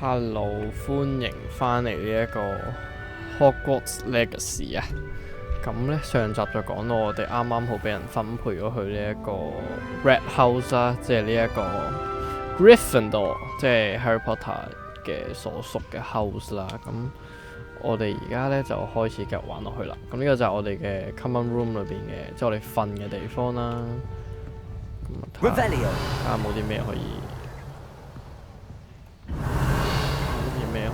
Hello，歡迎翻嚟呢一個 Hogwarts Legacy 啊！咁呢，上集就講到我哋啱啱好俾人分配咗去呢一個 Red House 啦，即係呢一個 Gryffindor， 即係 Harry Potter 嘅所屬嘅 house 啦。咁我哋而家呢，就開始繼續玩落去啦。咁呢個就係我哋嘅 Common Room 裏邊嘅，即係我哋瞓嘅地方啦。咁睇下冇啲咩可以。咩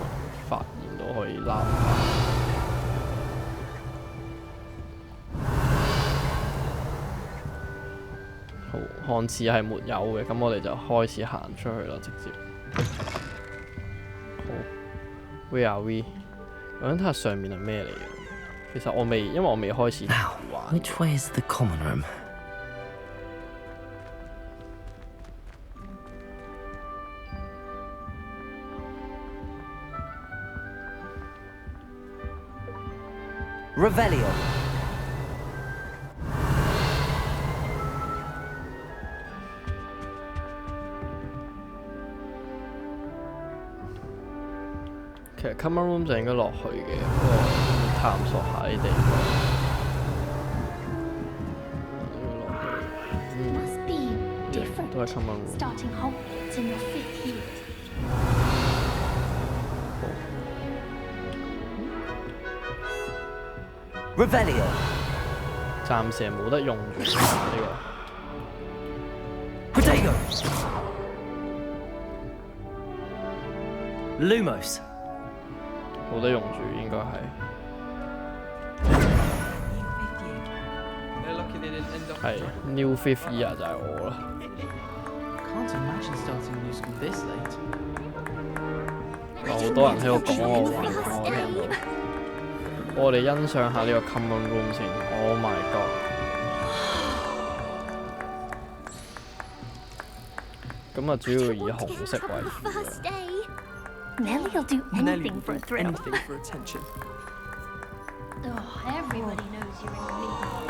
發現到可以撈好，看似係沒有嘅，咁我哋就開始行出去啦，直接。好 ，Where are we？ 我想睇下上面係咩嚟嘅。其實我未，因為我未開始玩。Which way is the common room? Revelio. 其實 Common Room 就應該落去嘅，不過探索下啲地方。都係 Common Room。Starting Hogwarts in your 5th year. 好。Revelio。暫時係冇得用住呢個。Potato。Lumos。冇得用住，應該係。係 New 5th year 就係我啦。好多人喺度講我話，我聽到。我哋欣賞下呢個 Common Room 先。Oh my god！ 咁啊，主要以紅色為主。Nellie'll do anything for a thrill. Anything for attention. Oh, everybody knows you're in the middle.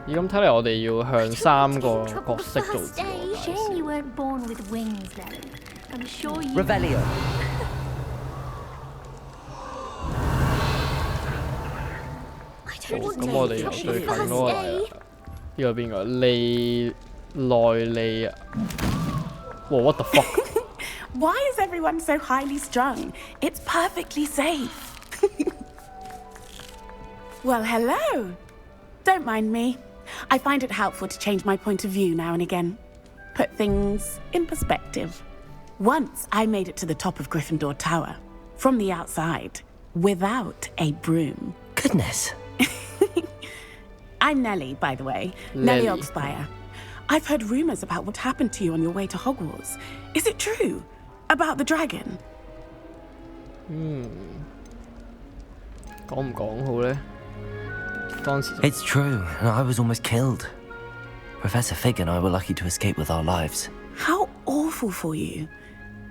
咦，咁睇嚟我哋要向3個角色做自我介紹。Shame you weren't born with wings, Nellie. I'm sure you. Revelio. 咁我哋最近嗰個係呢個邊個？利內利啊！哇 ！What the fuck？ Why is everyone so highly strung? It's perfectly safe. Well, hello. Don't mind me. I find it helpful to change my point of view now and again. Put things in perspective. Once I made it to the top of Gryffindor Tower, from the outside, without a broom. Goodness. I'm Nellie, by the way. Nellie Oxfire. I've heard rumors about what happened to you on your way to Hogwarts. Is it true? About the dragon? 講唔講好呢？當時 It's true, and I was almost killed. Professor Fig and I were lucky to escape with our lives. How awful for you.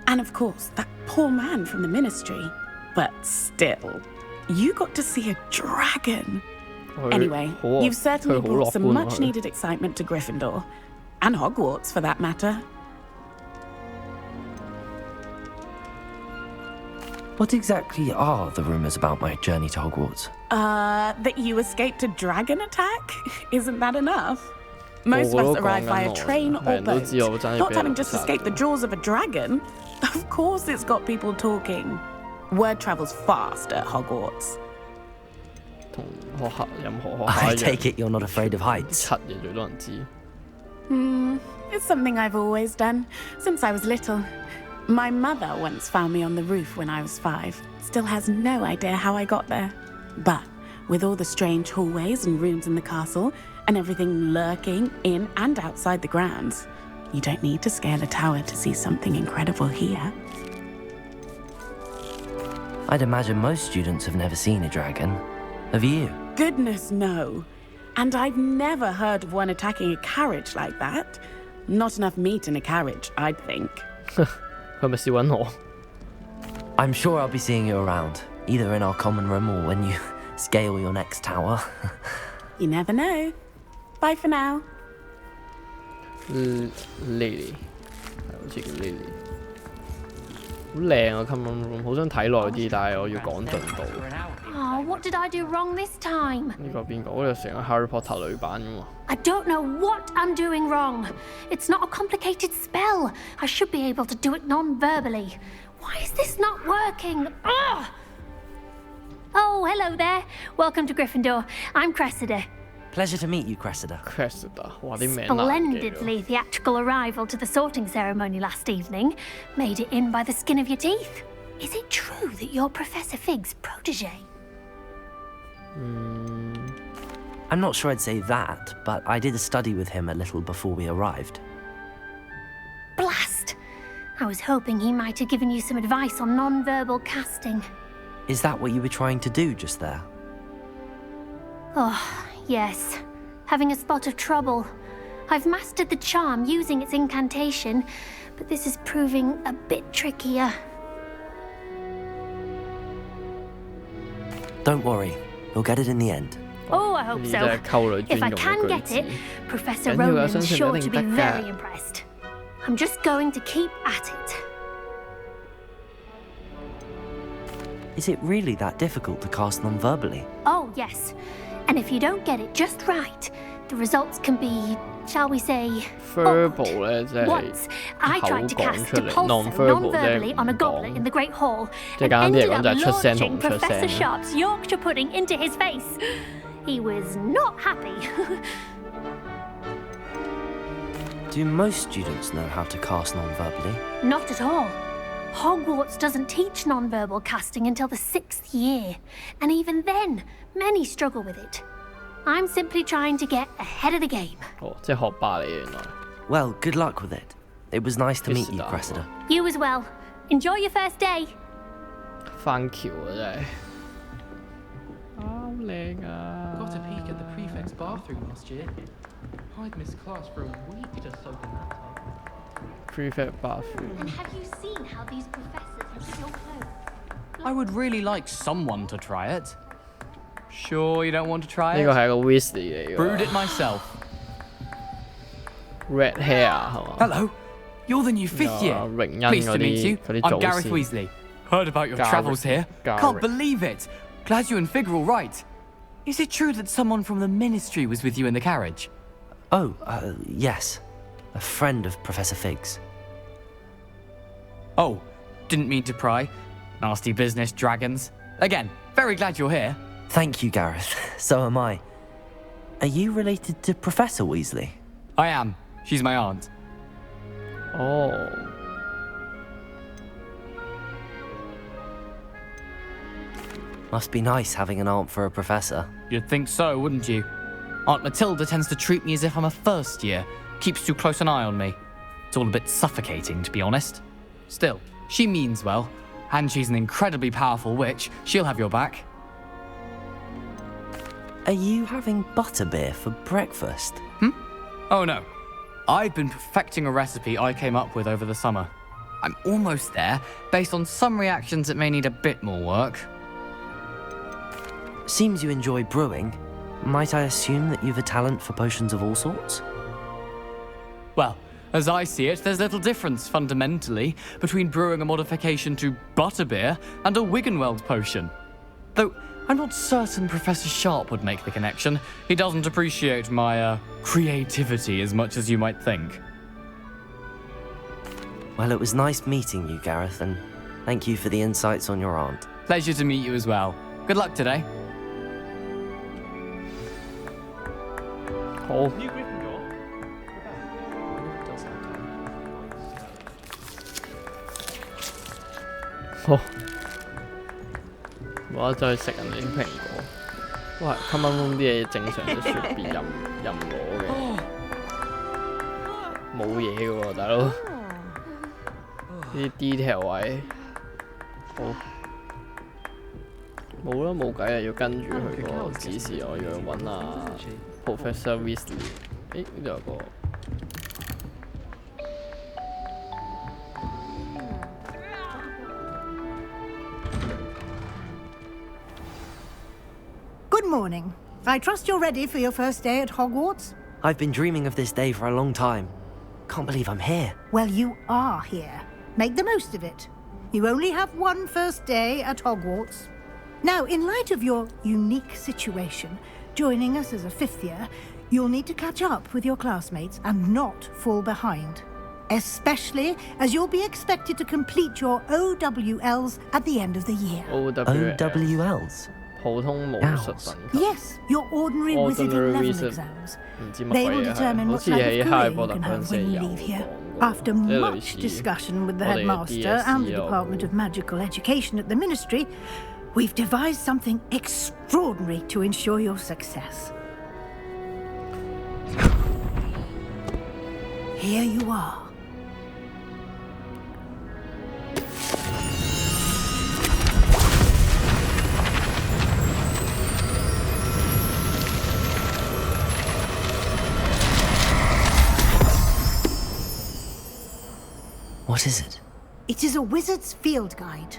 And of course, that poor man from the ministry. But still, you got to see a dragon. Anyway, you've certainly brought some much-needed excitement to Gryffindor. And Hogwarts, for that matter. What exactly are the rumors about my journey to Hogwarts? That you escaped a dragon attack? Isn't that enough? Most of us arrive via train or boat. Not having just escaped the jaws of a dragon. Of course it's got people talking. Word travels fast at Hogwarts. I take it you're not afraid of heights. It's something I've always done, since I was little. My mother once found me on the roof when I was 5. Still has no idea how I got there. But with all the strange hallways and rooms in the castle, and everything lurking in and outside the grounds, you don't need to scale a tower to see something incredible here. I'd imagine most students have never seen a dragon. Have you? Goodness, no. And I've never heard of one attacking a carriage like that. Not enough meat in a carriage, I'd think. I'm sure I'll be seeing you around, either in our common room or when you scale your next tower. You never know. Bye for now. Lily. 好似叫 Lily。好靚啊 common room， 好想睇耐啲，但係我要趕進度。Oh, what did I do wrong this time? 呢個邊個？好似成個 Harry Potter 女版咁啊！ I don't know what I'm doing wrong. It's not a complicated spell. I should be able to do it non-verbally. Why is this not working? Ugh! Oh, hello there. Welcome to Gryffindor. I'm Cressida. Pleasure to meet you, Cressida. Cressida， 哇啲名難記喎。 Splendidly theatrical arrival to the sorting ceremony last evening. Made it in by the skin of your teeth. Is it true that you're Professor Fig's protege? I'm not sure I'd say that, but I did a study with him a little before we arrived. Blast! I was hoping he might have given you some advice on non-verbal casting. Is that what you were trying to do just there? Oh, yes. Having a spot of trouble. I've mastered the charm using its incantation, but this is proving a bit trickier. Don't worry, you'll get it in the end. Oh, I hope so. If I can get it, Professor Ronan's sure to be very impressed. I'm just going to keep at it. Is it really that difficult to cast non-verbally? Oh, yes. And if you don't get it just right, the results can be, shall we say, verbal awkward. 咧，即係 Once, I 口 tried to 講 cast 出 a 嚟 pulsar ，non-verbal 即 non-verbally 係 on a 唔 goblet 講 in the Great Hall, 即係 and 簡單啲 ended 嚟講 up 就係出聲同 launching 唔出 Professor 聲。 Sharp's Yorkshire pudding into his face. He was not happy. Do most students know how to cast non-verbally? Not at all. Hogwarts doesn't teach non-verbal casting until the 6th year, and even then, many struggle with it. I'm simply trying to get ahead of the game. 哦，即係學霸嚟嘅原來。 Well, good luck with it. It was nice to meet you, Cressida. Cressida. You as well. Enjoy your first day. 翻橋啊真係。好靚啊！ Got a peek at the prefect's bathroom last year. I'd missed class for a week just soaking that up. Prefect bathroom。 And have you seen how these professors look at your clothes? I would really like someone to try it. Sure you don't want to try 呢個 it? 係一個 Weasley 嚟 Brewed 㗎 it myself.，red hair 係嘛？ Hello, you're the new fifth year.榮恩 Pleased 嗰 to meet 啲 you. 嗰啲 I'm 祖 Gareth 先。 Weasley. Heard about your Gareth. travels here. Gareth. Can't believe it. Glad you and Fig are all right. Is it true that someone from the ministry was with you in the carriage? Oh, yes. A friend of Professor Fig's. Oh, didn't mean to pry. Nasty business, dragons. Again, very glad you're here. Thank you, Gareth. So am I. Are you related to Professor Weasley? I am. She's my aunt. 哦， Must be nice having an aunt for a professor. You'd think so, wouldn't you? Aunt Matilda tends to treat me as if I'm a first year. Keeps too close an eye on me. It's all a bit suffocating, to be honest. Still, she means well. And she's an incredibly powerful witch. She'll have your back. Are you having butterbeer for breakfast? Oh no. I've been perfecting a recipe I came up with over the summer. I'm almost there, based on some reactions that may need a bit more work. Seems you enjoy brewing. Might I assume that you've a talent for potions of all sorts? Well, as I see it, there's little difference, fundamentally, between brewing a modification to butterbeer and a Wiggenweld potion. Though, I'm not certain Professor Sharp would make the connection. He doesn't appreciate my, creativity as much as you might think. Well, it was nice meeting you, Gareth, and thank you for the insights on your aunt. Pleasure to meet you as well. Good luck today. 好。好，我走去食人哋啲蘋果。哇，common room 啲嘢正常嘅雪別任攞嘅，冇嘢嘅喎，大佬。呢啲 detail 位，好，冇啦，冇計啊，要跟住佢個指示，我要揾啊 Professor Weasley。誒，呢度有個。 Good morning. I trust you're ready for your first day at Hogwarts? I've been dreaming of this day for a long time. Can't believe I'm here. Well, you are here. Make the most of it. You only have one first day at Hogwarts. Now, in light of your unique situation, joining us as a fifth year, you'll need to catch up with your classmates and not fall behind. Especially as you'll be expected to complete your OWLs at the end of the year. OWLs? 普通巫術等級。 Yes, your ordinary wizarding level wizard exams. 唔知乜 They 鬼 will 嘢係， determine 好 what 似 type 喺 of 哈 career 利波 you 特 can 嗰陣 have 時 when you 有 leave here. 講過， After 即係類 much 似 discussion with the 我哋 headmaster and the DSE 有 Department of Magical Education at the Ministry, we've devised something extraordinary to ensure your success. Here you are. What is it? It is a wizard's field guide.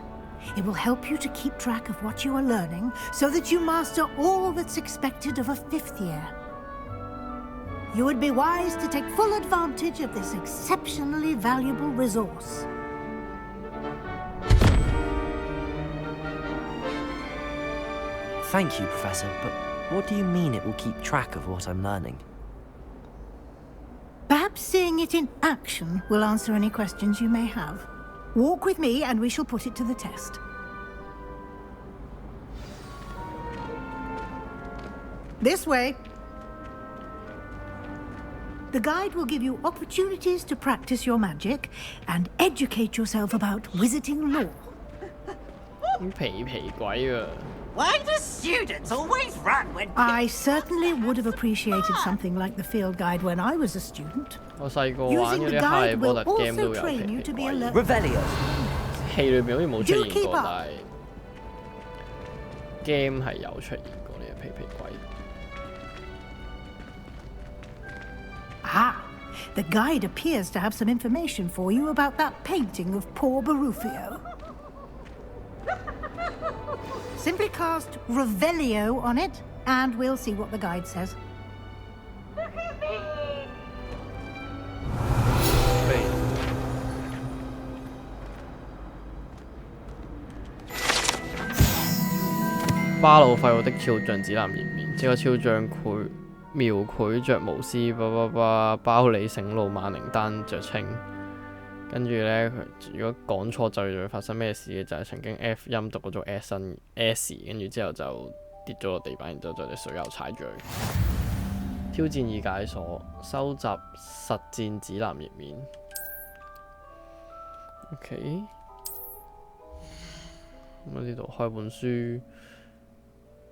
It will help you to keep track of what you are learning so that you master all that's expected of a fifth year. You would be wise to take full advantage of this exceptionally valuable resource. Thank you, Professor, but what do you mean it will keep track of what I'm learning? Perhaps seeing it in action will answer any questions you may have. Walk with me and we shall put it to the test. This way. The guide will give you opportunities to practice your magic and educate yourself about wizarding lore. 皮皮鬼啊！ Why do students always run when... I certainly would have appreciated something like the field guide when I was a student. 我細個玩 Using 嗰 the 啲哈利 guide 波 will 特 game 都 also 有 train 皮 you 皮 to be 鬼。 alert. Revelio. 戲裏面好似冇出 Do 現 keep 過， up. 但係 game 係有出現過呢個皮皮鬼。 Ah, the guide appears to have some information for you about that painting of poor Barufio. Simply cast Revelio on it, and we'll see what the guide says. 巴魯費奧的肖像指南頁面，這個肖像描繪着巫師包里醒路萬靈丹著稱。跟住呢，佢如果講錯就會發生咩事嘅？就係、曾經 F 音讀嗰種 S 跟住之後就跌咗落地板，然之後就隻水牛踩住佢。挑戰已解鎖，收集實戰指南頁面。OK， 咁呢度開本書。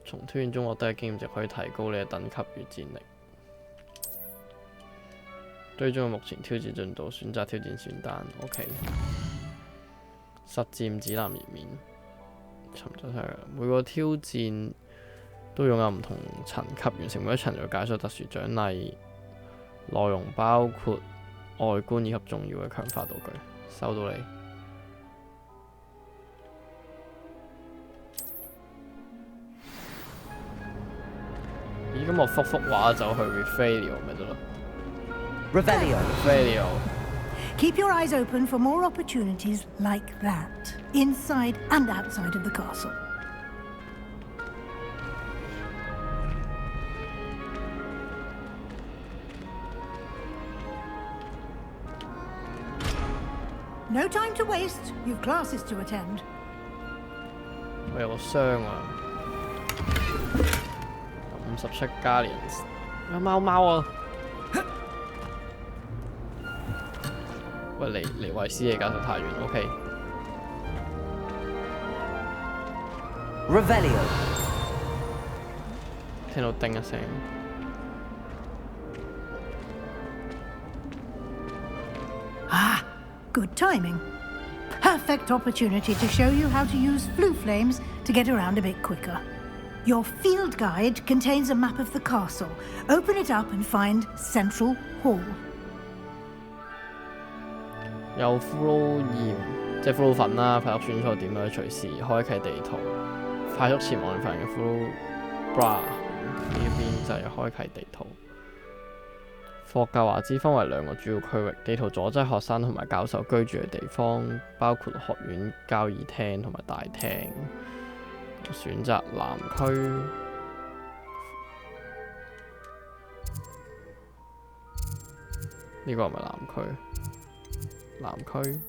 從挑戰中獲得嘅經驗值可以提高你嘅等級與戰力。追蹤目前挑戰進度，選擇挑戰選單。OK。實戰指南頁面，尋找睇下每個挑戰都擁有唔同層級，完成每一層就解鎖特殊獎勵，內容包括外觀以及重要嘅強化道具。收到你。咦，咁我幅畫走去 Revelio 咪得咯 Revelio. Keep your eyes open for more opportunities like that, inside and outside of the castle. No time to waste. You've classes to attend. 我有個箱啊，57 Guardians， 有貓啊！喂，離維斯嘅教授太遠 ，OK。 Revelio. 聽到叮一聲。Ah, good timing. Perfect opportunity to show you how to use flue flames to get around a bit quicker. Your field guide contains a map of the castle. Open it up and find Central Hall. 有骷髏鹽，即係骷髏粉啦，快速選錯點可以隨時開啟地圖，快速前往發現嘅骷髏 bra 呢邊就係開啟地圖。霍格華茲分為2個主要區域，地圖左側係學生同埋教授居住嘅地方，包括學院交誼廳同埋大廳。選擇南區。呢個係咪南區？南區。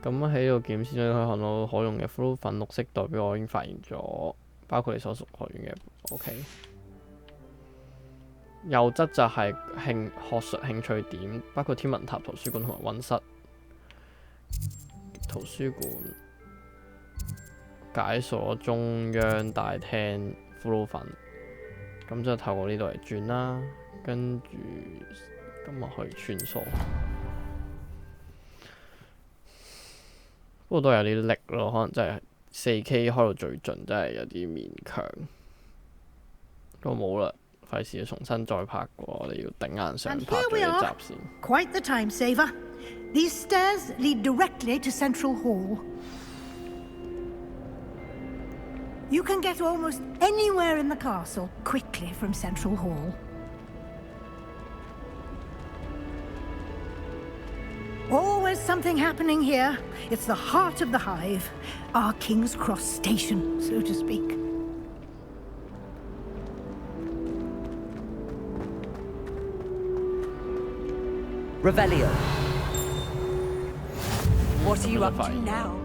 咁喺度檢視咧，可以看到可用嘅 flu 粉綠色代表我已經發現咗，包括你所屬學院嘅。OK。右側就係學術興趣點，包括天文塔、圖書館同埋溫室。圖書館、解鎖中央大廳 flu 粉，咁就透過呢度嚟轉啦。跟住咁啊可以穿梭。不過都有啲力咯，可能真係 4K 開到最盡，真係有啲勉強。都冇啦，費事重新再拍過，我哋要頂硬上拍咗呢集先。Quite the time saver. These stairs lead directly to Central Hall. You can get almost anywhere in the castle quickly from Central Hall. Always something happening here. It's the heart of the hive, our King's Cross station, so to speak. Revelio. What are you up to now?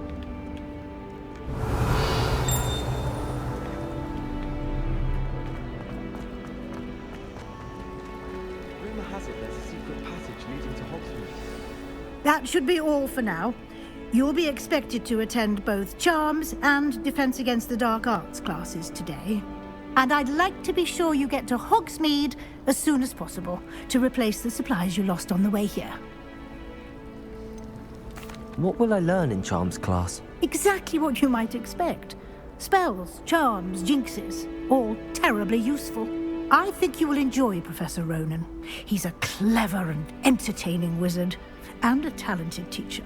Rumor has it there's a secret passage leading to Hogsmeade. That should be all for now. You'll be expected to attend both Charms and Defense Against the Dark Arts classes today. And I'd like to be sure you get to Hogsmeade as soon as possible to replace the supplies you lost on the way here. What will I learn in Charms class? Exactly what you might expect. Spells, charms, jinxes, all terribly useful. I think you will enjoy Professor Ronan. He's a clever and entertaining wizard, and a talented teacher.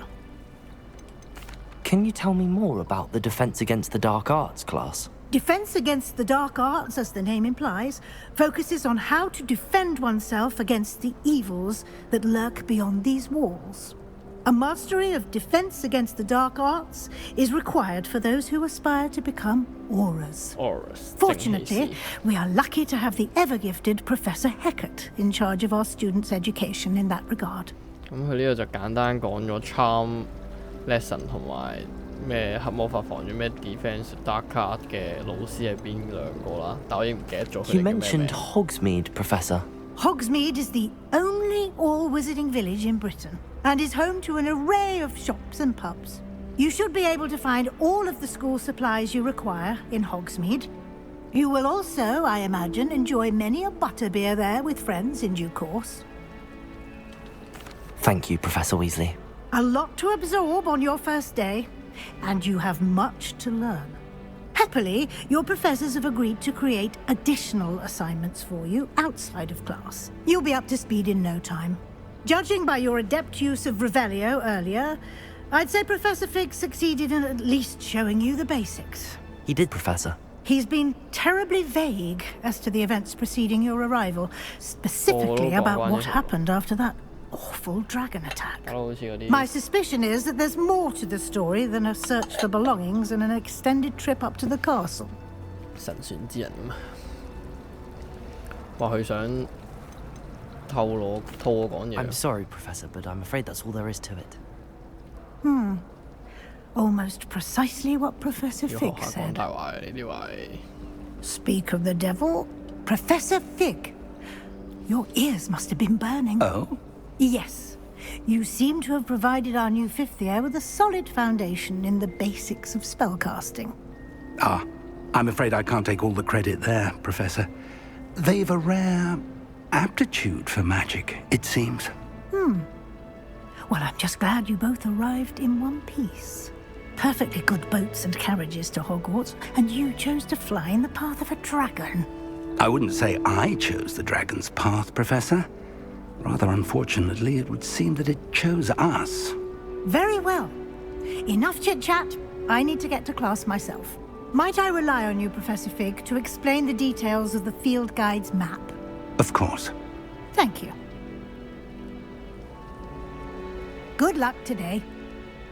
Can you tell me more about the Defense Against the Dark Arts class? Defense Against the Dark Arts, as the name implies, focuses on how to defend oneself against the evils that lurk beyond these walls. A mastery of Defense Against the Dark Arts is required for those who aspire to become Auras. Fortunately, we are lucky to have the ever-gifted Professor Heckert in charge of our students' education in that regard. 咁佢呢度就簡單講咗 Charm lesson 同埋咩黑魔法防禦咩 Defense Dark Art 嘅老師係邊2個啦，但我已經唔記得咗佢哋 You 叫咩名。 mentioned Hogsmeade, Professor. Hogsmeade is the only all-wizarding village in Britain and is home to an array of shops and pubs. You should be able to find all of the school supplies you require in Hogsmeade. You will also, I imagine, enjoy many a butterbeer there with friends in due course. Thank you, Professor Weasley. A lot to absorb on your first day, and you have much to learn. Happily, your professors have agreed to create additional assignments for you outside of class. You'll be up to speed in no time. Judging by your adept use of Revelio earlier, I'd say Professor Fig succeeded in at least showing you the basics. He did, Professor. He's been terribly vague as to the events preceding your arrival, specifically about what happened after that awful dragon attack. My suspicion is that there's more to the story than a search for belongings and an extended trip up to the castle. 神選之人咁，話佢想套我講嘢。 I'm sorry, Professor, but I'm afraid that's all there is to it. Almost precisely what Professor 要學 Fig 下講 said. 大話嘅呢啲位。 Speak of the devil, Professor Fig. Your ears must have been burning. Oh? Yes. You seem to have provided our new 5th year with a solid foundation in the basics of spellcasting. Ah, I'm afraid I can't take all the credit there, Professor. They've a rare aptitude for magic, it seems. Well, I'm just glad you both arrived in one piece. Perfectly good boats and carriages to Hogwarts, and you chose to fly in the path of a dragon. I wouldn't say I chose the dragon's path, Professor. Rather unfortunately, it would seem that it chose us. Very well. Enough chit-chat. I need to get to class myself. Might I rely on you, Professor Fig, to explain the details of the field guide's map? Of course. Thank you. Good luck today.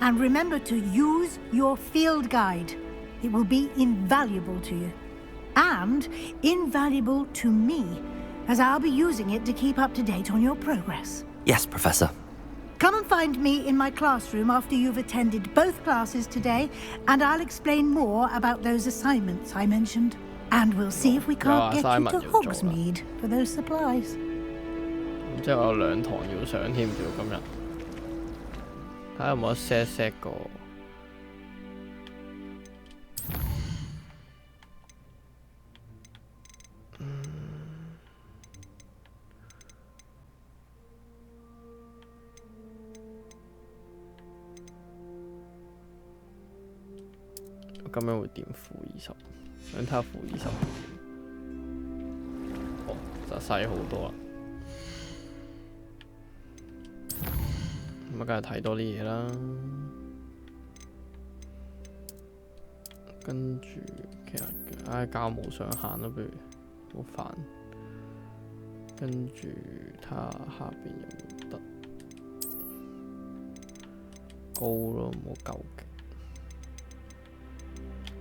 And remember to use your field guide. It will be invaluable to you. And invaluable to me, as I'll be using it to keep up to date on your progress. Yes, Professor. Come and find me in my classroom after you've attended both classes today, and I'll explain more about those assignments I mentioned. And we'll see if we can't get you to Hogsmeade for those supplies. 即係我有2堂要上添，仲要今日睇下有冇得 set 個。我咁樣會點-20？想睇下-20。哦，就細好多啦。咁梗係睇多啲嘢啦。跟住其實教務上限啦，不如好煩。跟住睇下下邊有冇得高咯，唔好夠極。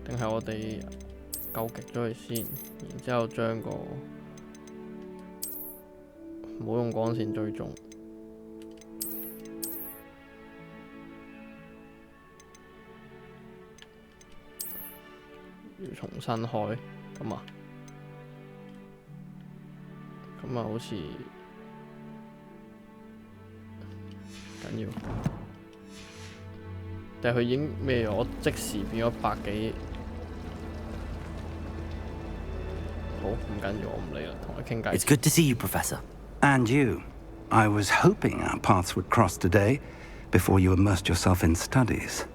定係我哋夠極咗佢先，然之後將個唔好用光線追蹤。要重新開咁啊！咁啊，好似緊要，但係佢已經咩？我即時變咗100幾。好，唔緊要，我唔理啦，同佢傾偈。It's good to see you, Professor. And you. I was hoping our paths would cross today before you immersed yourself in studies.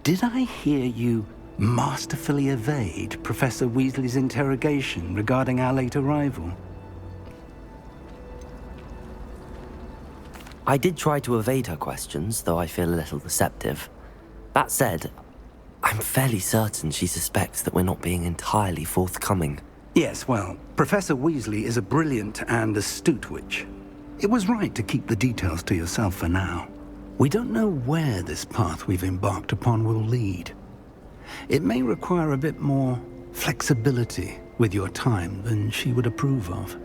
Did I hear you masterfully evade Professor Weasley's interrogation regarding our late arrival? I did try to evade her questions, though I feel a little receptive. That said, I'm fairly certain she suspects that we're not being entirely forthcoming. Yes, well, Professor Weasley is a brilliant and astute witch. It was right to keep the details to yourself for now. We don't know where this path we've embarked upon will lead. It may require a bit more flexibility with your time than she would approve of.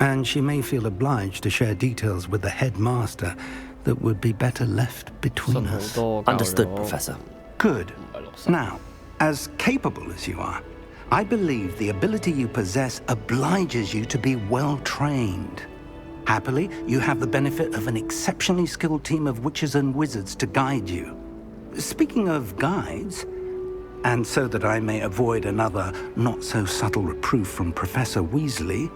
And she may feel obliged to share details with the headmaster that would be better left between us. Understood, Professor. Good. Now, as capable as you are, I believe the ability you possess obliges you to be well-trained. Happily, you have the benefit of an exceptionally skilled team of witches and wizards to guide you. Speaking of guides, and so that I may avoid another not-so-subtle reproof from Professor Weasley,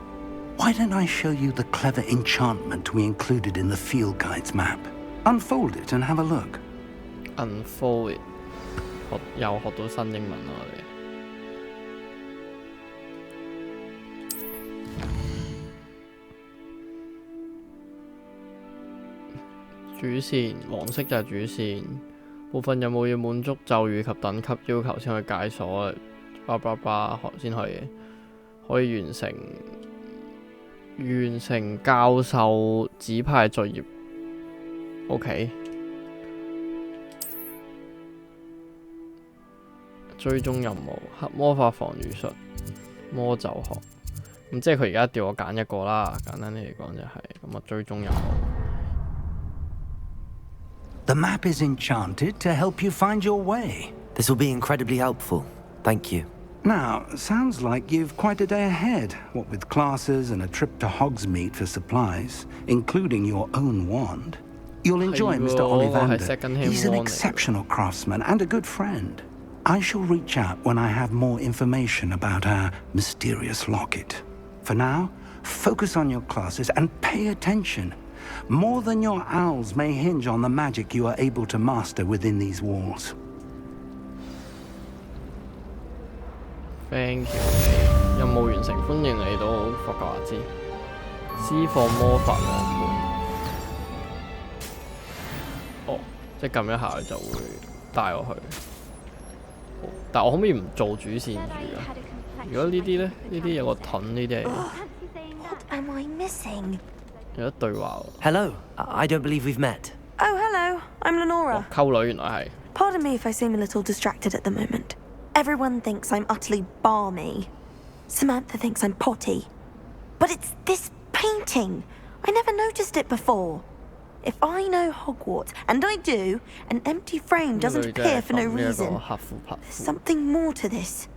why don't I show you the clever enchantment we included in the field guide's map? Unfold it and have a look. Unfold it. 又學到新英文啦，我哋。主線黃色就係主線，部分任務要滿足咒語及等級要求先可以解鎖，先可以完成教授指派作業。OK， 追蹤任務黑魔法防禦術魔咒學，咁即係佢而家叫我揀一個啦。簡單啲嚟講就係咁啊，追蹤任務。The map is enchanted to help you find your way. This will be incredibly helpful. Thank you. Now, sounds like you've quite a day ahead, what with classes and a trip to Hogsmeade for supplies, including your own wand. You'll enjoy Mr. Ollivander. He's an exceptional craftsman and a good friend. I shall reach out when I have more information about our mysterious locket. For now, focus on your classes and pay attention. More than your owls may hinge on the magic you are able to master within these walls. Thank you. 任務完成，歡迎嚟到霍格華茲。施放魔法王門。哦，即係撳一下佢就會帶我去。好，但我可唔可以唔做主線住啊？如果呢啲咧，呢啲有個盾呢啲係。am I missing? 有一對話 Hello, I don't believe we've met. Oh, hello. I'm 喎， Lenora. 溝女原來係 Pardon me if I seem a little distracted at the moment. Everyone thinks I'm utterly balmy. Samantha thinks I'm potty. But it's this painting. I never noticed it before. If I know Hogwarts, and I do, an empty frame doesn't appear for no reason. There's something more to this.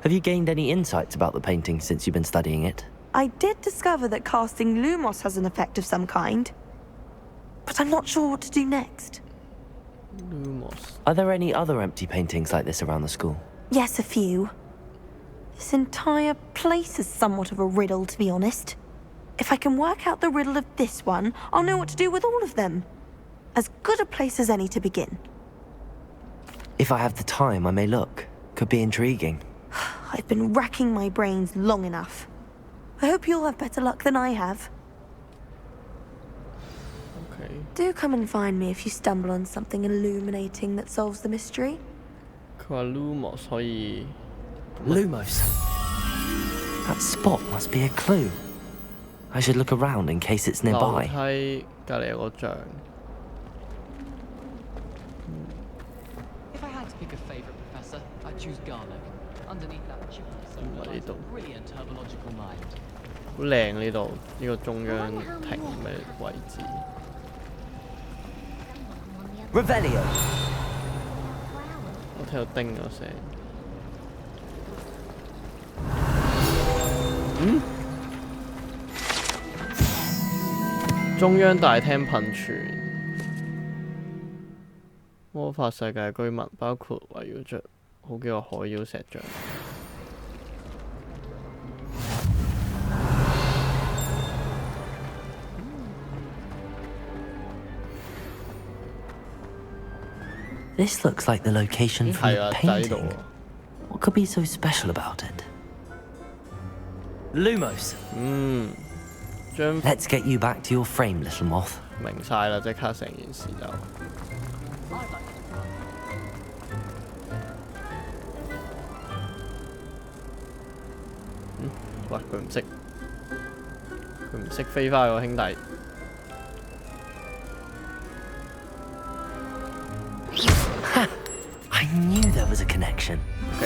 Have you gained any insights about the painting since you've been studying it? I did discover that casting Lumos has an effect of some kind. But I'm not sure what to do next. Lumos. Are there any other empty paintings like this around the school? Yes, a few. This entire place is somewhat of a riddle, to be honest. If I can work out the riddle of this one, I'll know what to do with all of them. As good a place as any to begin. If I have the time, I may look. Could be intriguing. I've been racking my brains long enough. I hope you'll have better luck than I have. Okay. Do come and find me if you stumble on something illuminating that solves the mystery. 佢話 Lumos 可以 Lumos. That spot must be a clue. I should look around in case it's 樓 nearby. 梯隔離有個像。 If I had to pick a favourite professor, I'd choose Garlic. Underneath that唔係呢度， brilliant herbological mind. 好靚呢度，呢個中央停嘅位置。 Revelio. 我聽到叮咗聲。中央大廳噴泉。魔法世界居民包括圍繞着好幾個海妖石像。 This looks like the location for the 係啊，就喺呢度 painting. 喎。 What could be so special about it? Lumos. 將 Let's get you back to your frame, little moth. 明晒啦，即刻成件事就。喂，佢唔識，佢唔識飛返去喎，兄弟。 I knew there was a connection.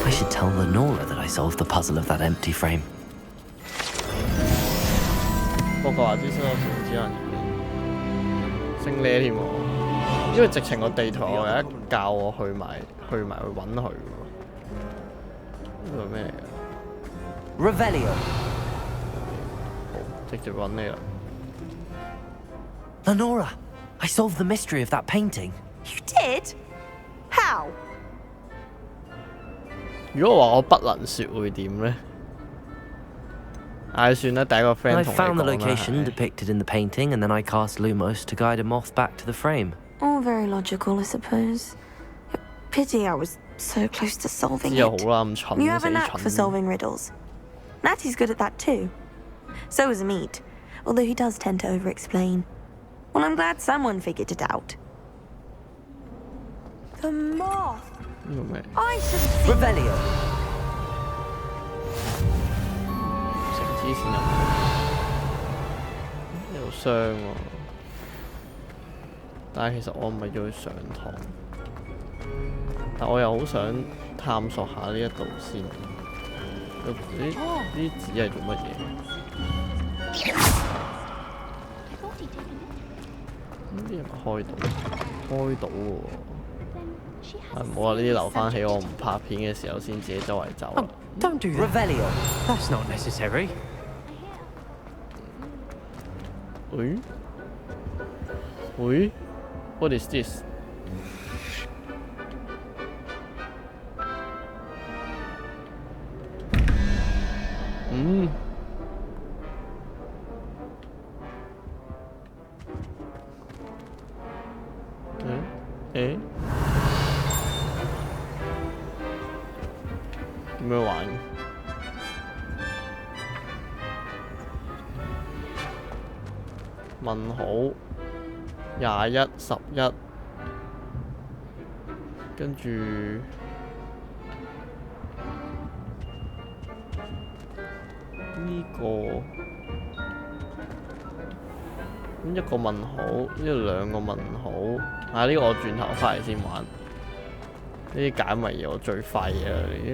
I should tell Lenora that I solved the puzzle of that empty frame. 霍格華茲新學城只能升呢添喎，因為直情個地圖我有一教我去埋去揾佢喎。呢個咩嚟㗎？ Revelio. 好，直接揾你啦。 Lenora, I solved the mystery of that painting. You did? How? 如果我話我不能説會點呢？唉，算啦，第一個 friend I 同你 found the 講啦 location 係 depicted in the painting, and then I cast Lumos to guide a moth back to the frame. All very logical, I suppose. Pity I was so close to solving 之後好 it. 啦，咁蠢 You have 死 a knack for 蠢。 solving riddles. Natty's good at that too. So is Meat, although he does tend to over-explain. Well, I'm glad someone figured it out. The moth! 呢個咩？ I should have seen Revelio. 成支線入呢度傷喎。但係其實我唔係要去上堂，但我又好想探索下呢一度先。呢啲紙係做乜嘢？呢啲係咪開到？開到喎。唔好話呢啲留翻起我唔拍片嘅時候先自己周圍走啦。 Don't do that. Revelio. That's not necessary. 喂喂 ，What is this？ 誒點樣玩？問好21、11，跟住呢呢個一個問號，呢度兩個問號。啊！呢個我轉頭翻嚟先玩。呢啲解謎嘢我最廢啊！呢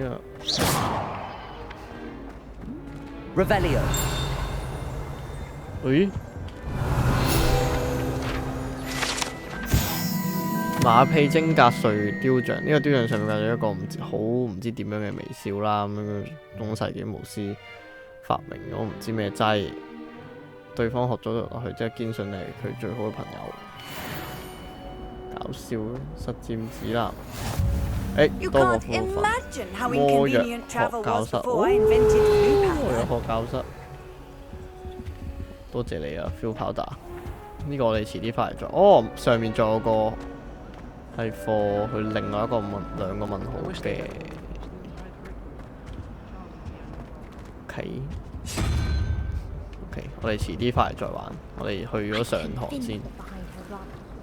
個。Revelio。咦？馬屁精格瑞雕像，呢個雕像上面有一個唔知點樣嘅微笑啦，咁樣中世紀巫師發明咗唔知咩劑，對方學咗落去，即係堅信你係佢最好嘅朋友。搞笑咯，實戰指南。多個部分。魔藥學教室。魔藥學教室。多謝你啊 ，Phil Powder。呢個我哋遲啲翻嚟再。哦，上面仲有個係貨佢另外一個兩個問號嘅。OK， 我哋遲啲翻嚟再玩。我哋去咗上堂先。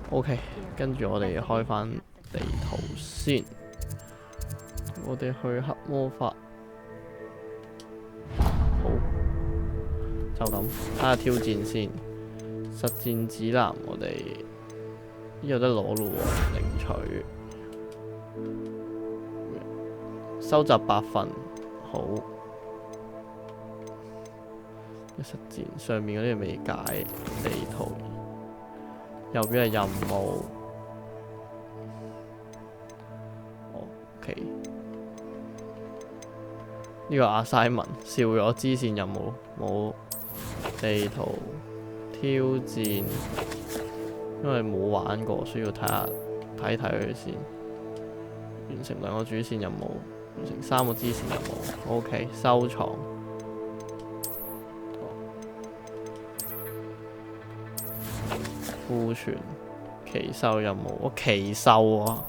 OK， 跟住我哋開翻地圖先。我哋去黑魔法。好。就咁，睇下挑戰先。實戰指南我哋有得攞咯喎，領取。收集8份，好。實戰上面嗰啲未解，地圖。右邊係任務。OK。呢個assignment笑咗支線任務冇。地圖挑戰，因為冇玩過，需要睇佢先。完成2個主線任務，完成3個支線任務。OK， 收藏。庫存奇獸任務，奇獸啊！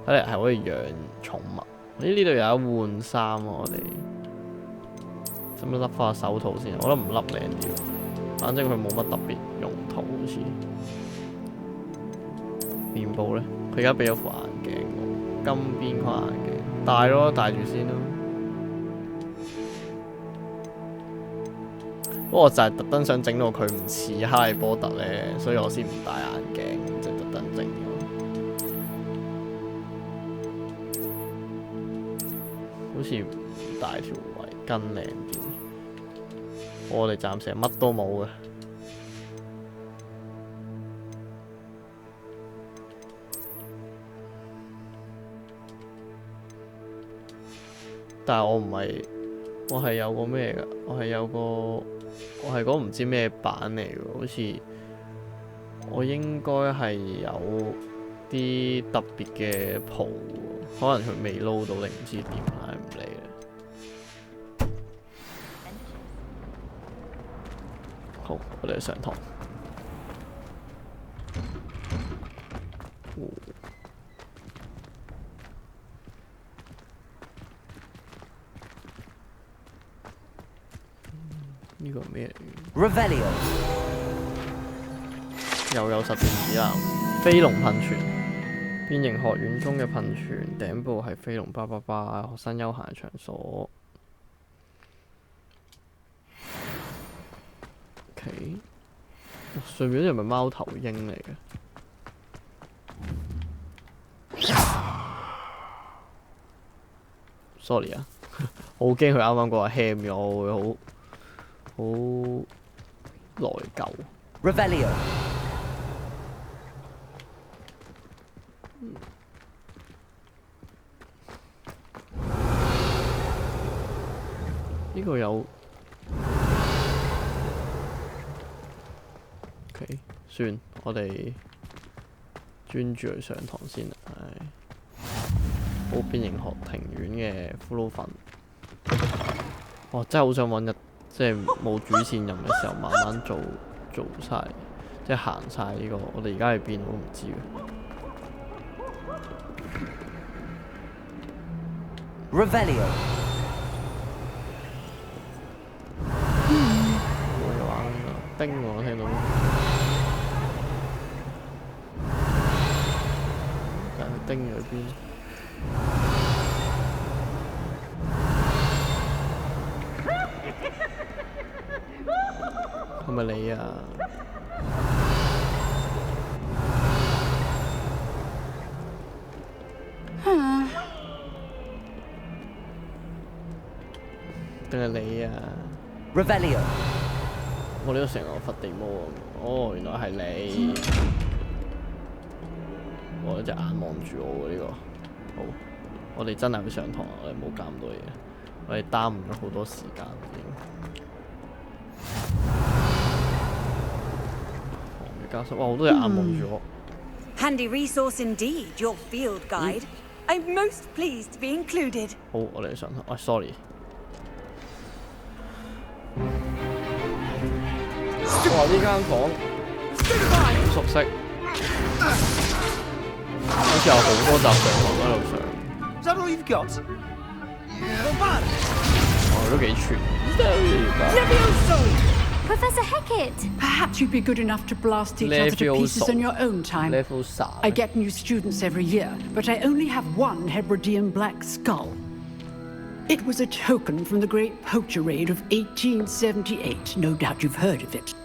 睇嚟係可以養寵物。咦？呢度有得換衫啊！我哋。使唔使笠翻手套先？我覺得唔笠靚啲，反正佢冇乜特別用途，好似面部咧，佢而家俾咗副眼鏡我，金邊框眼鏡，戴咯，戴住先咯。不過我就係特登想整到佢唔似哈利波特咧，所以我先唔戴眼鏡，就特登整咗。好似唔戴條圍巾靚啲。我哋暫時乜都冇嘅，但係我唔係，我係有個咩㗎？我係嗰唔知咩版嚟㗎，好似我應該係有啲特別嘅圖，可能佢未撈到定唔知點，唉唔理啦。好，我哋上堂。呢個咩嚟 Revelio 又有實戰指南，飛龍噴泉。變形學院中嘅噴泉頂部係飛龍，叭叭叭，學生休閒場所。OK， 上面嗰啲係咪貓頭鷹嚟嘅？sorry 啊，我好驚佢啱啱嗰個 ham 咗，我會好內疚。Revelio 呢個有 OK， 算，我哋專注去上堂先啦。好，變形學庭院嘅骷髏粉。哇！真係好想揾日，即係冇主線任嘅時候，慢慢做晒，即係行晒呢個。我哋而家喺邊我都唔知嘅。Revelio 冇嘢玩啦，叮我聽到。但係叮咗邊？係咪你啊？定係你啊 Revelio. 我呢個成個佛地魔啊！哦，原來係你。我一隻眼望住我喎呢個。好，我哋真係去上堂啊！我哋冇搞咁多嘢，我哋耽誤咗好多時間已經。黃嘅教室，哇！好多隻眼望住我。Handy resource indeed, your field guide. I'm most pleased to be included. 好，我哋上堂。sorry。哇！呢間房好熟悉，好似有好多集上堂喺度上。Is that all you've got?都幾串。Professor Hecat! Perhaps you'd be good enough to blast each other to pieces in your own time. I get new students every year, but I only have one Hebridean black skull. It was a token from the Great Poacher Raid of 1878. No doubt you've heard of it.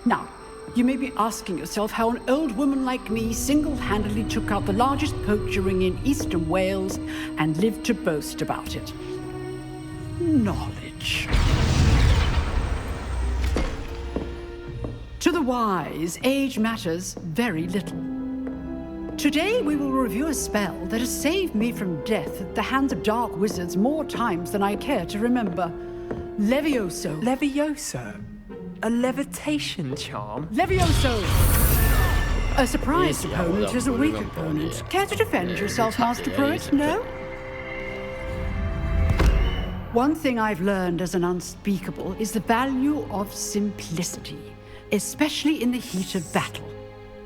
Now, you may be asking yourself how an old woman like me single-handedly took out the largest poacher ring in eastern Wales and lived to boast about it. Knowledge. To the wise, age matters very little. Today we will review a spell that has saved me from death at the hands of dark wizards more times than I care to remember. Levioso. Levioso? A levitation charm? Levioso! A surprised opponent is a weak opponent. Care to defend yourself, Master Pruitt? No? One thing I've learned as an unspeakable is the value of simplicity, especially in the heat of battle.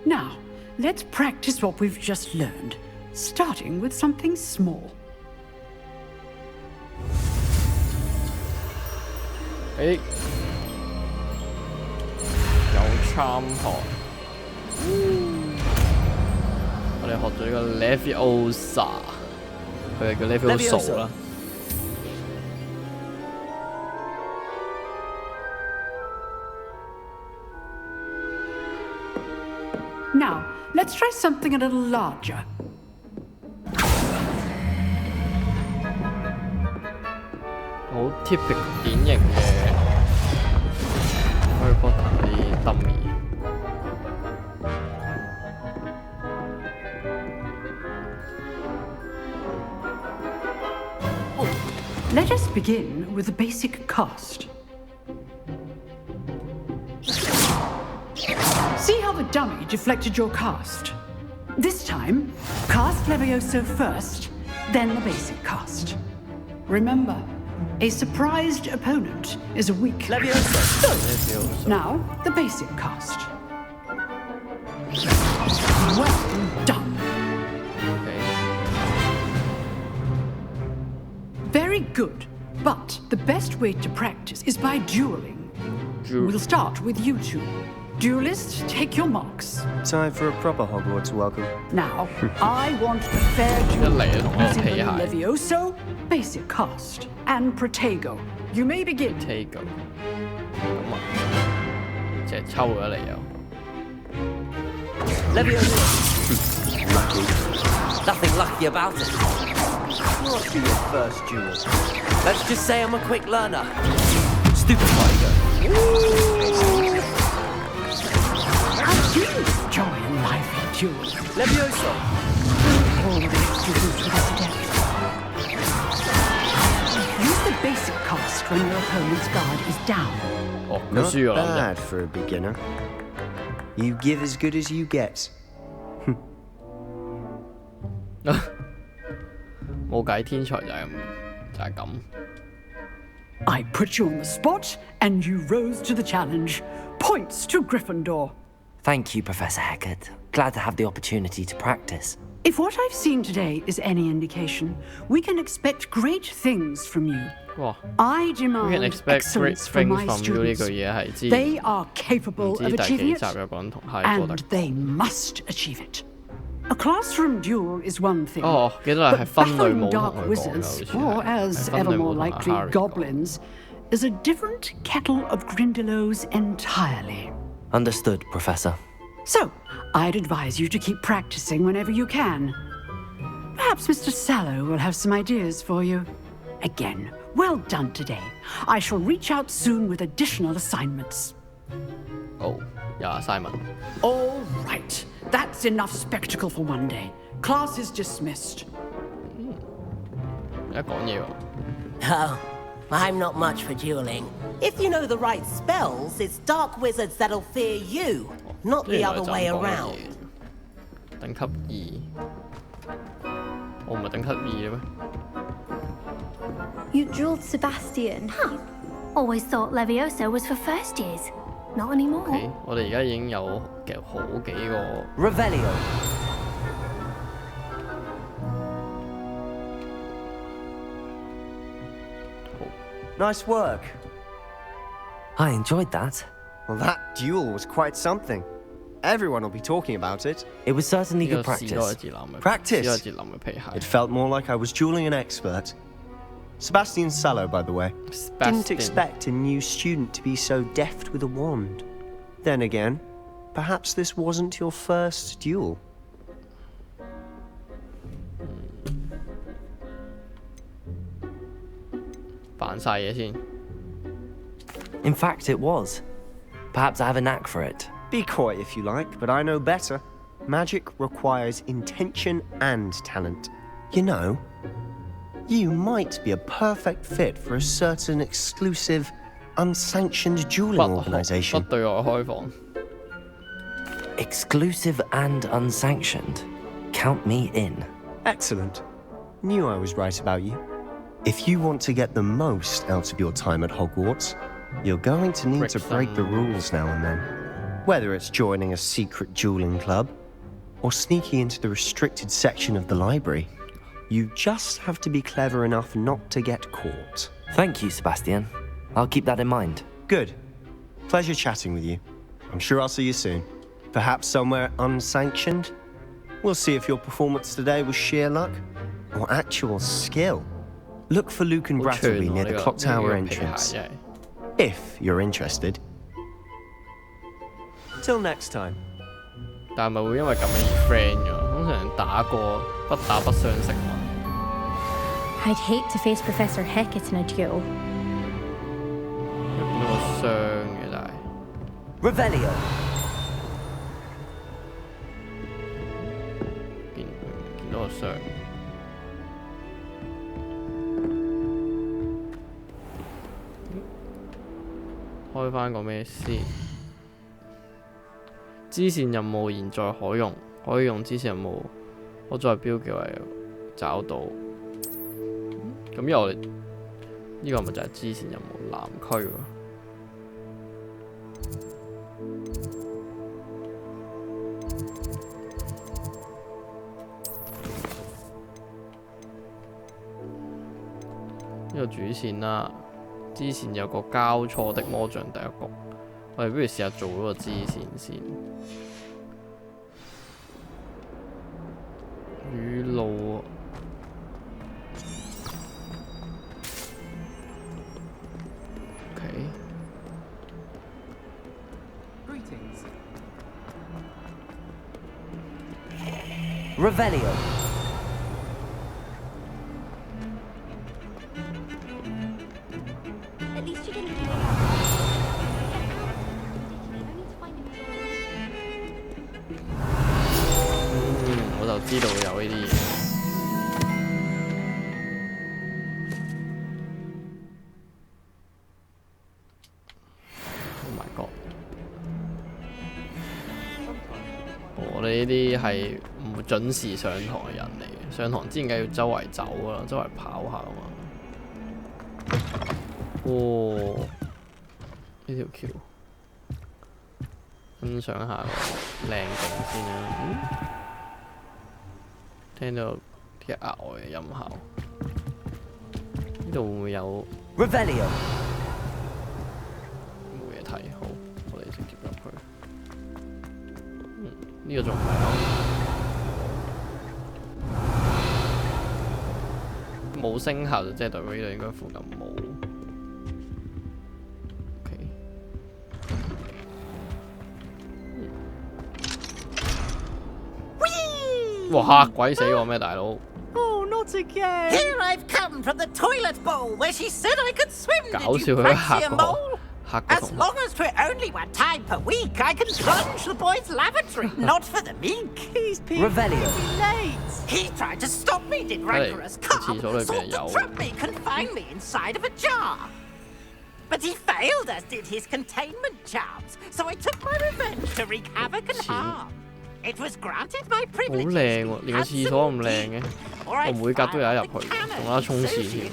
Now, let's practice what we've just learned, starting with something small. Hey. 有參學，我哋學咗呢個 Leviosa， 佢係叫 Levioso 啦。Now, let's try something a little larger. 好 typical 典型嘅 Harry Potter 啲 dummy。Let us begin with the basic cast. See how the dummy deflected your cast? This time, cast Levioso first, then the basic cast. Remember, a surprised opponent is a weak Levioso. Now, the basic cast. Well done. Very good, but the best way to practice is by dueling. We'll start with you two. Duelists, take your marks. Time for a proper Hogwarts welcome. Now, I want a fair duel using Levioso, basic cast, and Protego. You may begin. Protego. 咁啊，淨係抽咗你又。Levioso. Lucky. Nothing lucky about it. Must be your first duel. Let's just say I'm a quick learner. Stupid Protego. I do enjoy a lively duel. Levioso. All the students with us together. Use the basic cast when your opponent's guard is down. Not bad for a beginner. You give as good as you get. 冇計，天才就係咁。I put you on the spot, and you rose to the challenge. Points to Gryffindor. Thank you, Professor Hecat. Glad to have the opportunity to practice. If what I've seen today is any indication, we can expect great things from you. I demand excellence from my students. They are capable of achieving it, and they must achieve it. A classroom duel is one thing, but battling dark wizards, or as ever more likely, goblins, is a different kettle of Grindylows entirely. Understood, Professor. So, I'd advise you to keep practicing whenever you can. Perhaps Mr. Sallow will have some ideas for you. Again, well done today. I shall reach out soon with additional assignments. Oh, yeah, assignment. All right. That's enough spectacle for one day. Class is dismissed. Oh, I'm not much for dueling. If you know the right spells, it's dark wizards that'll fear you, not the other way around. 等級2，我唔係等級2嘅咩？ You dueled Sebastian. Huh. Always thought Levioso was for first years. Not anymore. OK， 我哋而家已經有好幾個 Revelio. Nice work. I enjoyed that. Well, that duel was quite something. Everyone will be talking about it. It was certainly good practice. Practice? It felt more like I was dueling an expert. Sebastian Sallow, by the way. Didn't expect a new student to be so deft with a wand. Then again, perhaps this wasn't your first duel. In fact, it was. Perhaps I have a knack for it. Be coy if you like, but I know better. Magic requires intention and talent. You know, you might be a perfect fit for a certain exclusive, unsanctioned dueling organization. Exclusive and unsanctioned. Count me in. Excellent. Knew I was right about you. If you want to get the most out of your time at Hogwarts, you're going to need to break the rules now and then. Whether it's joining a secret dueling club, or sneaking into the restricted section of the library, you just have to be clever enough not to get caught. Thank you, Sebastian. I'll keep that in mind. Good. Pleasure chatting with you. I'm sure I'll see you soon. Perhaps somewhere unsanctioned? We'll see if your performance today was sheer luck or actual skill. Look for Luke and Brattleby near the clock tower entrance. If you're interested. Till next time. 但係咪會因為咁樣而 friend 㗎？通常打過不打不相識嘛。I'd hate to face Professor Hecat in a duel. 見到個傷嘅但係。Revelio. 見到個傷。開翻個咩先？支線任務現在可用，可以用支線任務，我再標記為找到。咁因為我哋呢個咪就係支線任務南區喎。呢個主線啦。支線有個交錯的魔像第一局，我哋不如試下做嗰個支線先。雨露，OK。Greetings. Revelio.知道有呢啲嘢。Oh my god！ 我哋呢啲係唔準時上堂嘅人嚟嘅，上堂之前梗係要周圍走㗎啦，周圍跑下啊嘛。哦，呢條橋，欣賞下個靚景先啦。聽到啲額外嘅音效，呢度會唔會有 Revelio？ 冇嘢睇，好，我哋直接入去。呢個仲唔係冇聲效，就即係代表呢度應該附近冇。哇嚇鬼死我咩大佬？ Oh, not again! Here I've come from the toilet bowl where she said I could swim. Did you fancy a mole? As long as for only 1 time per week, I can plunge the boys' lavatory. Not for the meek. He's Revelio. late. He tried to stop me, did rancorous cub. Sought to trap me, confine me inside of a jar. But he failed, as did his containment charms. So I took my revenge to wreak havoc and harm. It was granted my 好 privilege. 靚喎，連個廁所咁靚嘅，我每格都有得入去，仲有得沖廁添。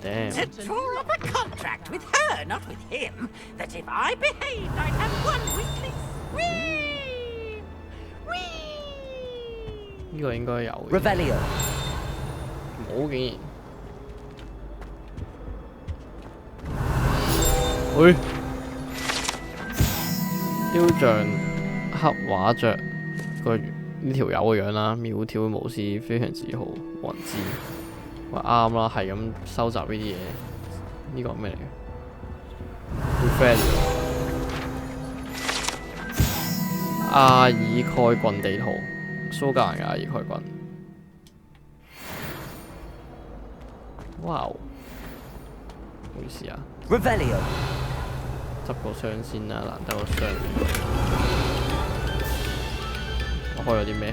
Damn. To draw up a contract with her, not with him, that if I behaved, I'd have 1 weekly swim. Whee! 呢個應該有嘅。 Revelio. 冇竟然。喂，雕像黑畫着個呢條友嘅樣啦，苗條無視非常自豪，冇人知。喂啱啦，係咁收集呢啲嘢。呢個係咩嚟嘅 ？Friend 阿爾蓋郡地圖，蘇格蘭嘅阿爾蓋郡。哇！唔好意思啊。Revelio. 執個箱先啦，難得個箱。我開咗啲咩？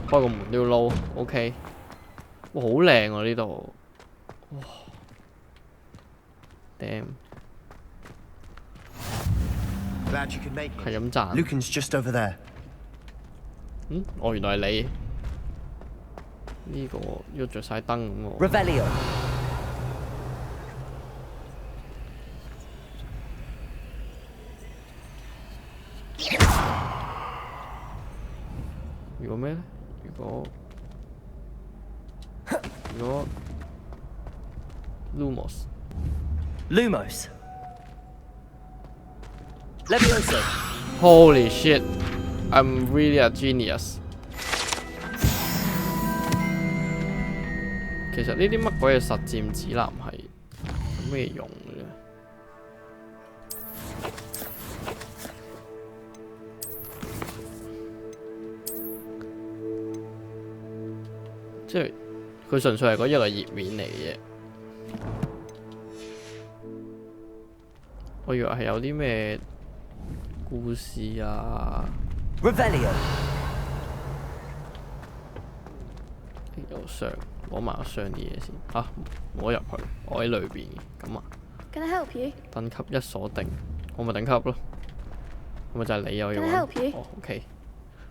開個門都要撈 ，OK。哇，好靚喎呢度，哇 ，damn。係咁賺。Lucan's just over there. 哦，原來係你。呢個要着晒燈咁喎。Revelio. 如果咩咧？如果 Lumos. Levioso. Holy shit! I'm really a genius. 其實呢啲乜鬼嘅實戰指南係有咩用嘅咧？即係佢純粹係嗰一個頁面嚟嘅。我以為係有啲咩故事啊。Revelio. 有箱，攞埋個箱啲嘢先。啊，攞入去，我喺裏邊咁啊。Can I help you? 等級1鎖定，我咪等級咯。咁咪就係你又要。Can I help you? 哦 ，OK。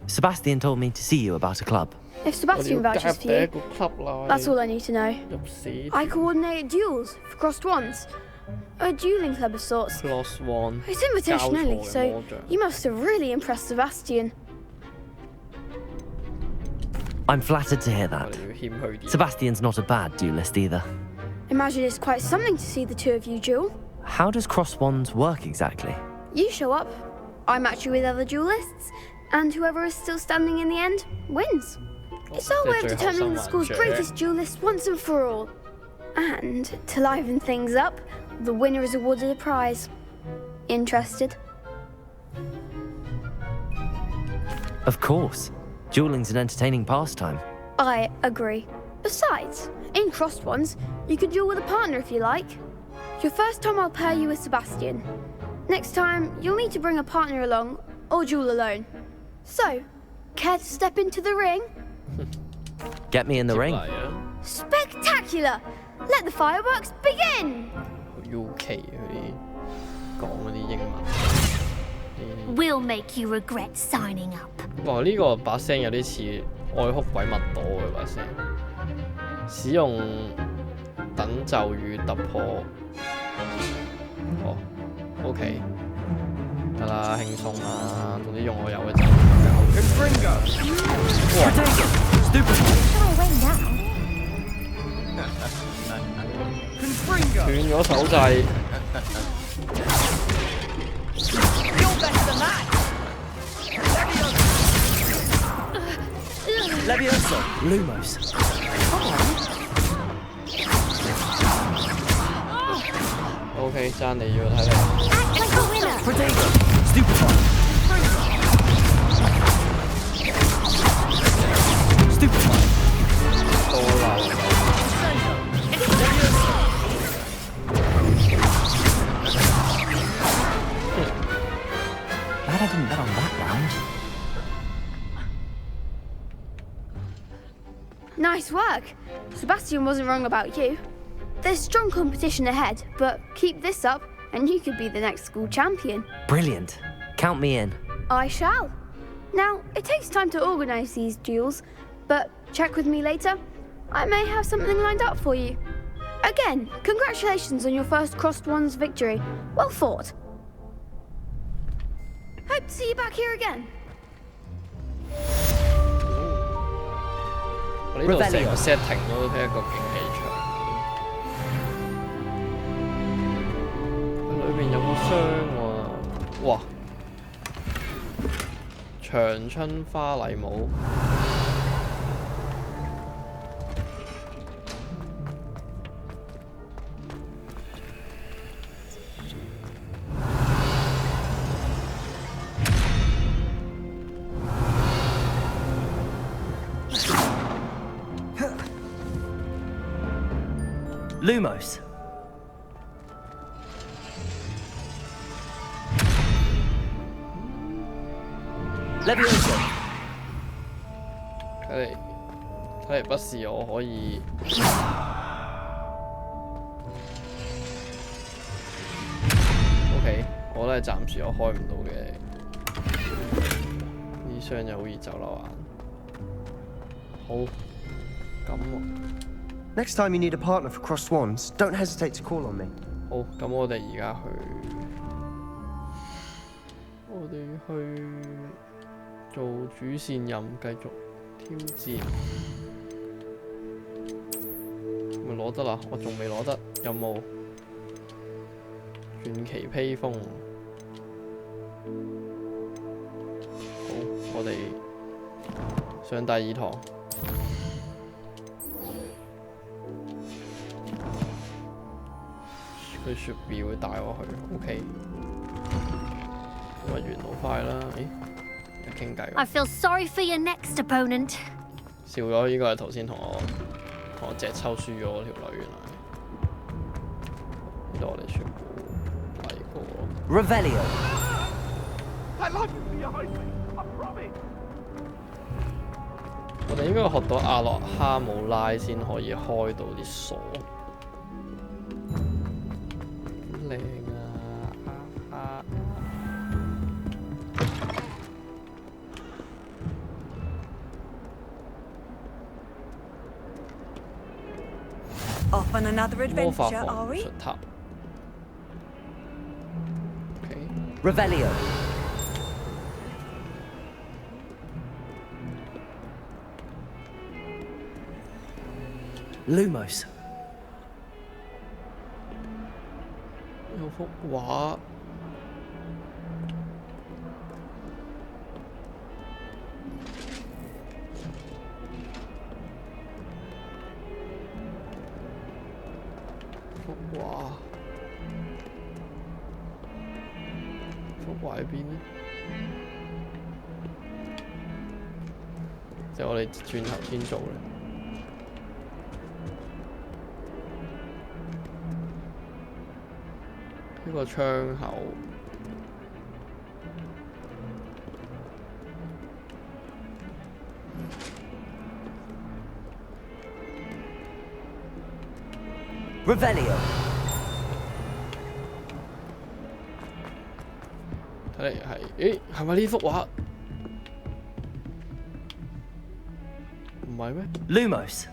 Sebastian told me to see you about a club. If Sebastian vouches for you, that's all I need to know. I coordinate duels for crossed wands. A dueling club of sorts. Cross wand. It's invitation only, so you must have really impressed Sebastian. I'm flattered to hear that. Sebastian's not a bad duelist either. Imagine it's quite something to see the two of you duel. How does cross wands work exactly? You show up, I match you with other duelists, and whoever is still standing in the end wins. It's our way of determining the school's greatest duelist once and for all. And to liven things up, the winner is awarded a prize. Interested? Of course. Dueling's an entertaining pastime. I agree. Besides, in crossed ones, you can duel with a partner if you like. Your first time I'll pair you with Sebastian. Next time, you'll need to bring a partner along, or duel alone. So, care to step into the ring? Get me in the ring. Spectacular! Let the fireworks begin! UK 嗰啲講嗰啲英文。We'll make you regret signing up. 哇！呢個把聲有啲似愛哭鬼密朵嘅把聲。使用等咒語突破。哦 ，OK， 得啦，輕鬆啦，總之用我有嘅咒語。斷咗手掣。Levioso. Lumos. OK， 爭你要睇你。多流。Glad I didn't bet on that round. Nice work. Sebastian wasn't wrong about you. There's strong competition ahead, but keep this up and you could be the next school champion. Brilliant. Count me in. I shall. Now, it takes time to organise these duels, but check with me later. I may have something lined up for you. Again, congratulations on your first Crossed Ones victory. Well fought. Hope to see you back here again. 我呢度成個 setting 都係一個競技場，佢裏邊有個箱喎，哇！長春花禮帽。Lumos. Levioso. 睇嚟不是我可以。OK， 我都係暫時我開唔到嘅。呢箱又好易走漏眼。好，咁喎。 Next time you need a partner for Crossed Wands, don't hesitate to call on me. 好，咁我哋而家去做主線任，繼續挑戰。咪攞得啦，我仲未攞得任務。傳奇披風。好，我哋上第二堂。 佢雪表會帶我去 ，OK。咁啊，沿路快啦，咦？有傾偈。I feel sorry for your next opponent。笑咗，呢個係頭先同我隻抽輸咗嗰條女，原來。呢度我哋全部嚟過。Revelio。我哋應該學到阿洛哈姆拉先可以開到啲鎖。 Off on another adventure, are we? Okay. Revelio. Lumos. 有幅畫。 哇！幅畫喺邊呢？即係我哋轉頭先做咧。呢個窗口。 Revelio。睇嚟係，咦？係咪呢幅畫？唔係咩 ？Lumos。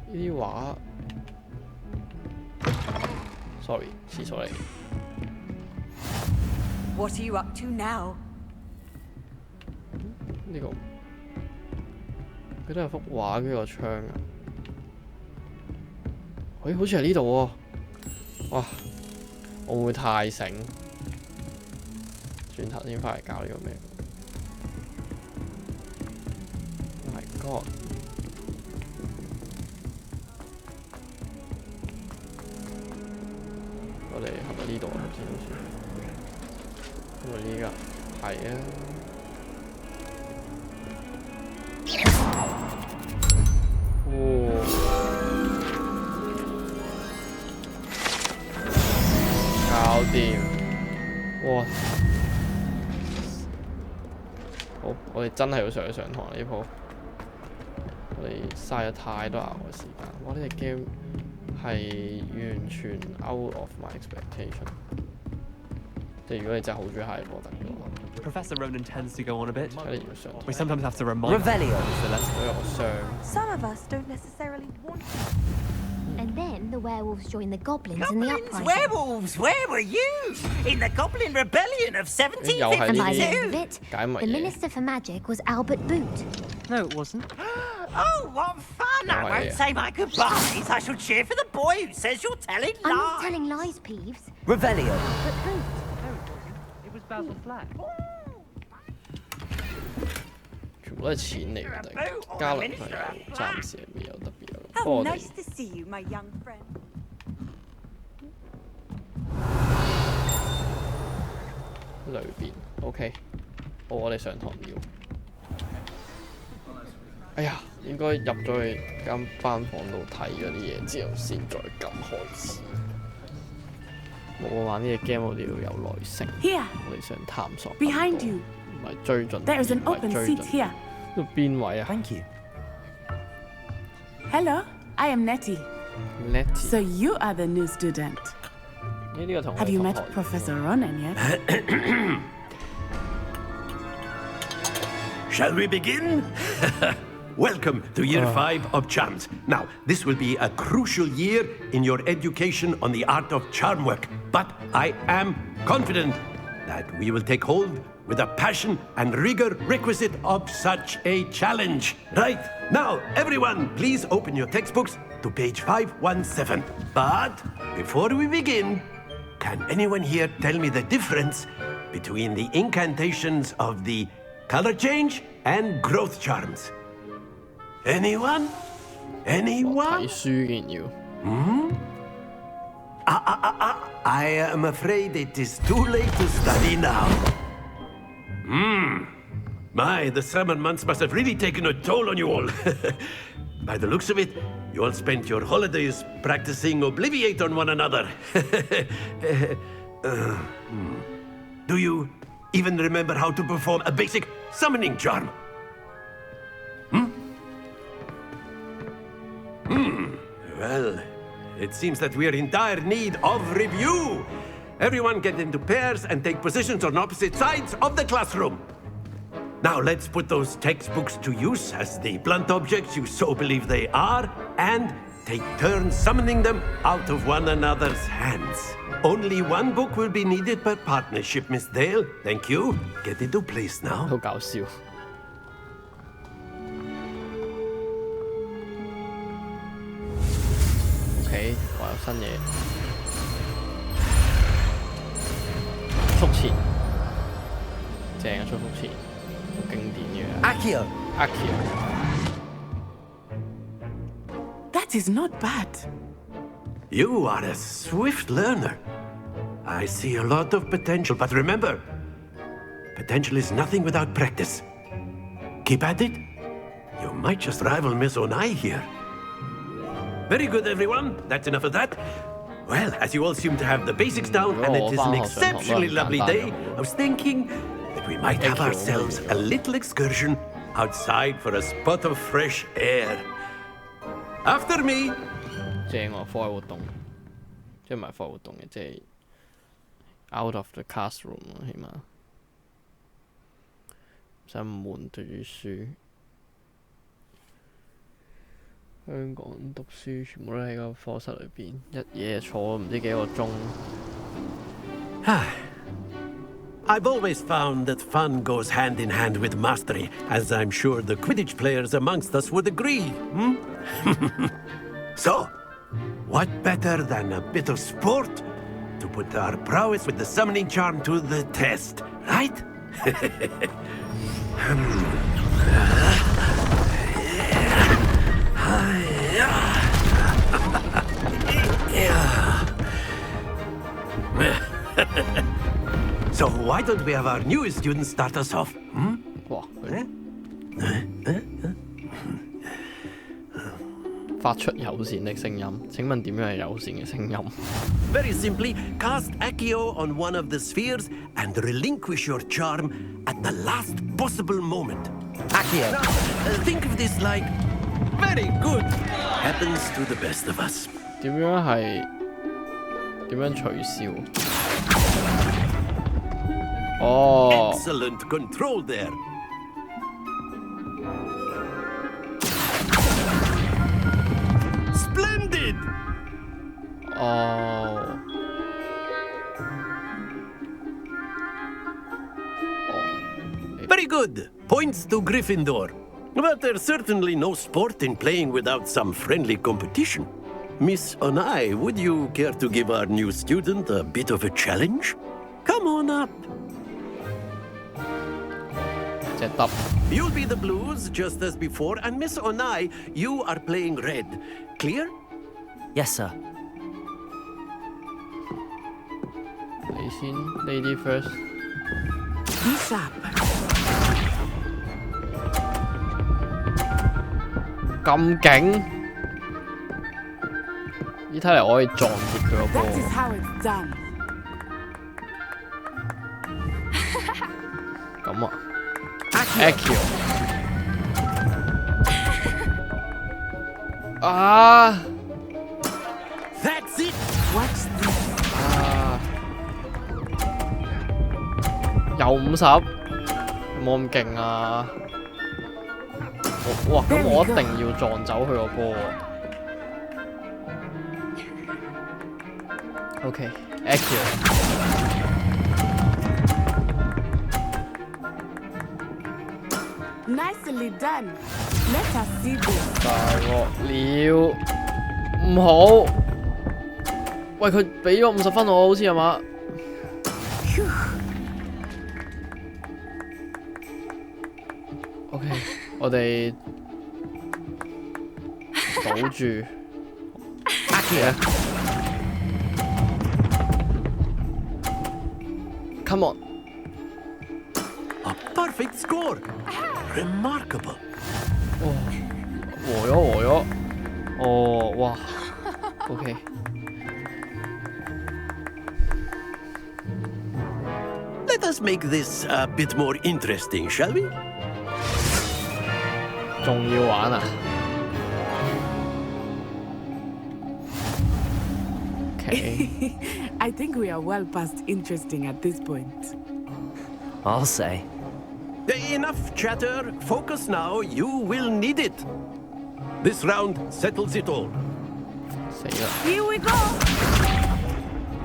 呢啲畫 ，sorry， 廁所嚟。What are you up to now？ 呢個，佢都係幅畫嘅個窗啊！ 喂，好似係呢度喎！哇，我會唔會太醒？轉頭先翻嚟搞呢個咩 ？My God！ 呢我哋係咪呢度啊？頭先好似，因為呢個係啊。搞掂！哇！好，我哋真係要上堂呢鋪。我哋嘥咗太多額外時間。哇！呢隻 game 係完全 out of my expectation。即係如果你真係好中意哈利波特嘅話。Professor Ronan tends to go on a bit. 一定要上堂。We sometimes have to remind Revelio. 所以我傷。 Some of us don't necessarily want to. And then the werewolves joined the goblins in the uprising. Werewolves! Where were you? In the Goblin Rebellion of And by the end 1752? of it, the Minister for Magic was Albert Boot. No, it wasn't. Oh, what fun! I won't say my goodbyes. I shall cheer for the boy who says you're telling I'm not lies. telling lies, Peeves. Revelio. But Boot. It was Basil Flack. 全部都係錢嚟嘅，加良朋友暫時係未有特別有。不過 Oh, 我哋 nice to see you, my young friend. 裏邊 OK， 好，我哋上堂要。哎呀，應該入咗去間班房度睇嗰啲嘢之後，先再撳開始。冇玩呢個 game，我哋要有耐性。Here. 我哋想探索。Behind you. 唔係追進。There is an open seat here. 呢度邊位啊 ？Thank you. Hello, I am Nettie. Nettie. So you are the new student. Have you met Professor Ronan yet? Shall we begin? Welcome to Year 5 of Charms. Now, this will be a crucial year in your education on the art of charm work. But I am confident that we will take hold with the passion and rigor requisite of such a challenge. Right, now, everyone, please open your textbooks to page 517. But before we begin, can anyone here tell me the difference between the incantations of the color change and growth charms? Anyone? Anyone? I am afraid it is too late to study now. My, the summer months must have really taken a toll on you all. By the looks of it, you all spent your holidays practicing Obliviate on one another. Do you even remember how to perform a basic summoning charm? Well, it seems that we are in dire need of review. Everyone get into pairs and take positions on opposite sides of the classroom. Now let's put those textbooks to use as the blunt objects you so believe they are, and take turns summoning them out of one another's hands. Only one book will be needed per partnership, Miss Dale. Thank you. Get into place now. 好搞笑。OK， 我有新嘢。速前，正嘅速前，好經典嘅。Accio. That is not bad. You are a swift learner. I see a lot of potential, but remember, potential is nothing without practice. Keep at it. You might just rival Miss Onai here. Very good, everyone. That's enough of that. Well, as you all seem to have the basics down, and it is an exceptionally lovely day, I was thinking that we might have ourselves a little excursion outside for a spot of fresh air. After me. 正喎，課外活動，即係唔係課外活動嘅，即係 out of the classroom 咯，起碼唔使咁悶對住書。香港讀書全部都喺個課室裏邊，一夜坐唔知幾個鐘。I've always found that fun goes hand in hand with mastery, as I'm sure the Quidditch players amongst us would agree. So, what better than a bit of sport to put our prowess with the summoning charm to the test, right? So why don't we have our newest student start us off? 哇！發出友善的聲音，請問點樣係友善嘅聲音 ？Very simply, cast Accio on one of the spheres and relinquish your charm at the last possible moment. Accio. Now, think of this like very good happens to the best of us. 點樣取消？哦 Excellent control there. Splendid. Oh. Very good. Points to Gryffindor. But there's certainly no sport in playing without some friendly competition. Miss Onai, would you care to give our new student a bit of a challenge? Come on up. You'll be the blues just as before, and Miss Onai, you are playing red. Clear? Yes, sir. Lady first. Bishop. 咁勁！依睇嚟我可以撞跌佢個波。That is how it's done. 咁啊 ，Accio。啊 ！That's it. Watch this. 啊！又50，冇咁勁啊！哇！咁我一定要撞走佢個波。OK，Accio。Nicely done. Let us see this. 大鑊了，唔好。喂，佢俾咗50分我，好似係嘛？OK， 我哋賭住。Accio。Come on. A perfect score. Remarkable. 和咗。哦，哇。OK。Let us make this a bit more interesting, shall we? 仲要玩啊 ？OK。I think we are well past interesting at this point. I'll say. Enough chatter. Focus now. You will need it. This round settles it all. 死啦 Here we go.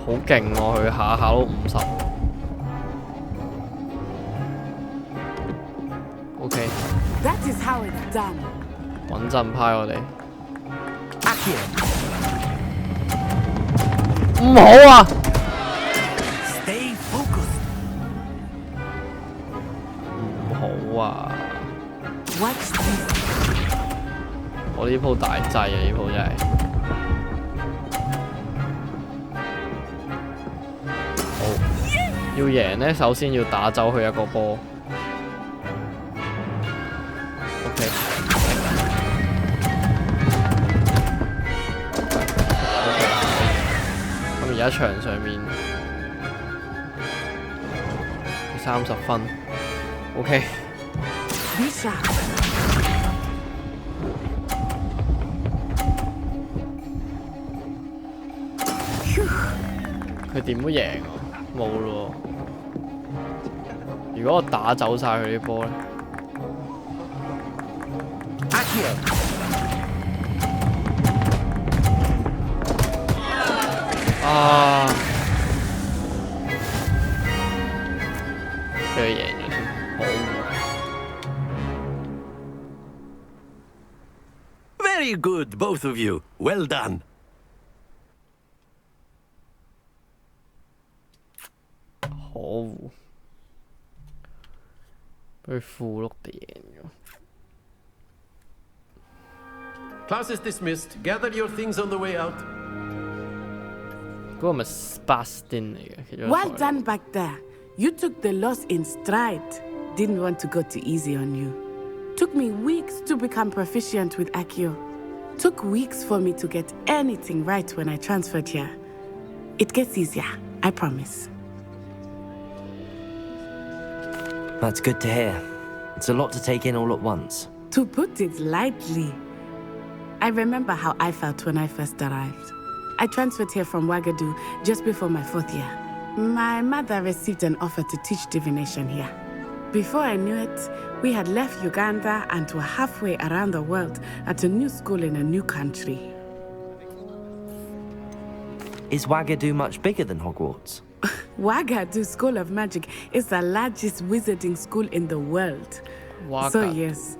好勁喎！佢下下都50。OK。That is how it's done. 穩陣派我哋。Accio。唔好啊 Stay focused. 唔好啊 Watch this. 我呢鋪大劑啊！呢鋪真係。好，要贏呢，首先要打走佢一個波。OK。咁而家場上面30分。OK。Bishop. 佢點都贏啊！冇咯。如果我打走晒佢啲波咧 Accio。啊！俾佢贏咗添，好。Very good, both of you. Well done. 可惡，俾佢符碌地贏咗。Class is dismissed. Gather your things on the way out. 嗰個咪 Spastin 嚟嘅，其中一個。 Well done back there. You took the loss in stride. Didn't want to go too easy on you. Took me weeks to become proficient with Accio. Took weeks for me to get anything right when I transferred here. It gets easier, I promise. That's good to hear. It's a lot to take in all at once. To put it lightly, I remember how I felt when I first arrived. I transferred here from Wagadu just before my 4th year. My mother received an offer to teach divination here. Before I knew it, we had left Uganda and were halfway around the world at a new school in a new country. Is Wagadu much bigger than Hogwarts? Wagadu School of Magic is the largest wizarding school in the world. So yes,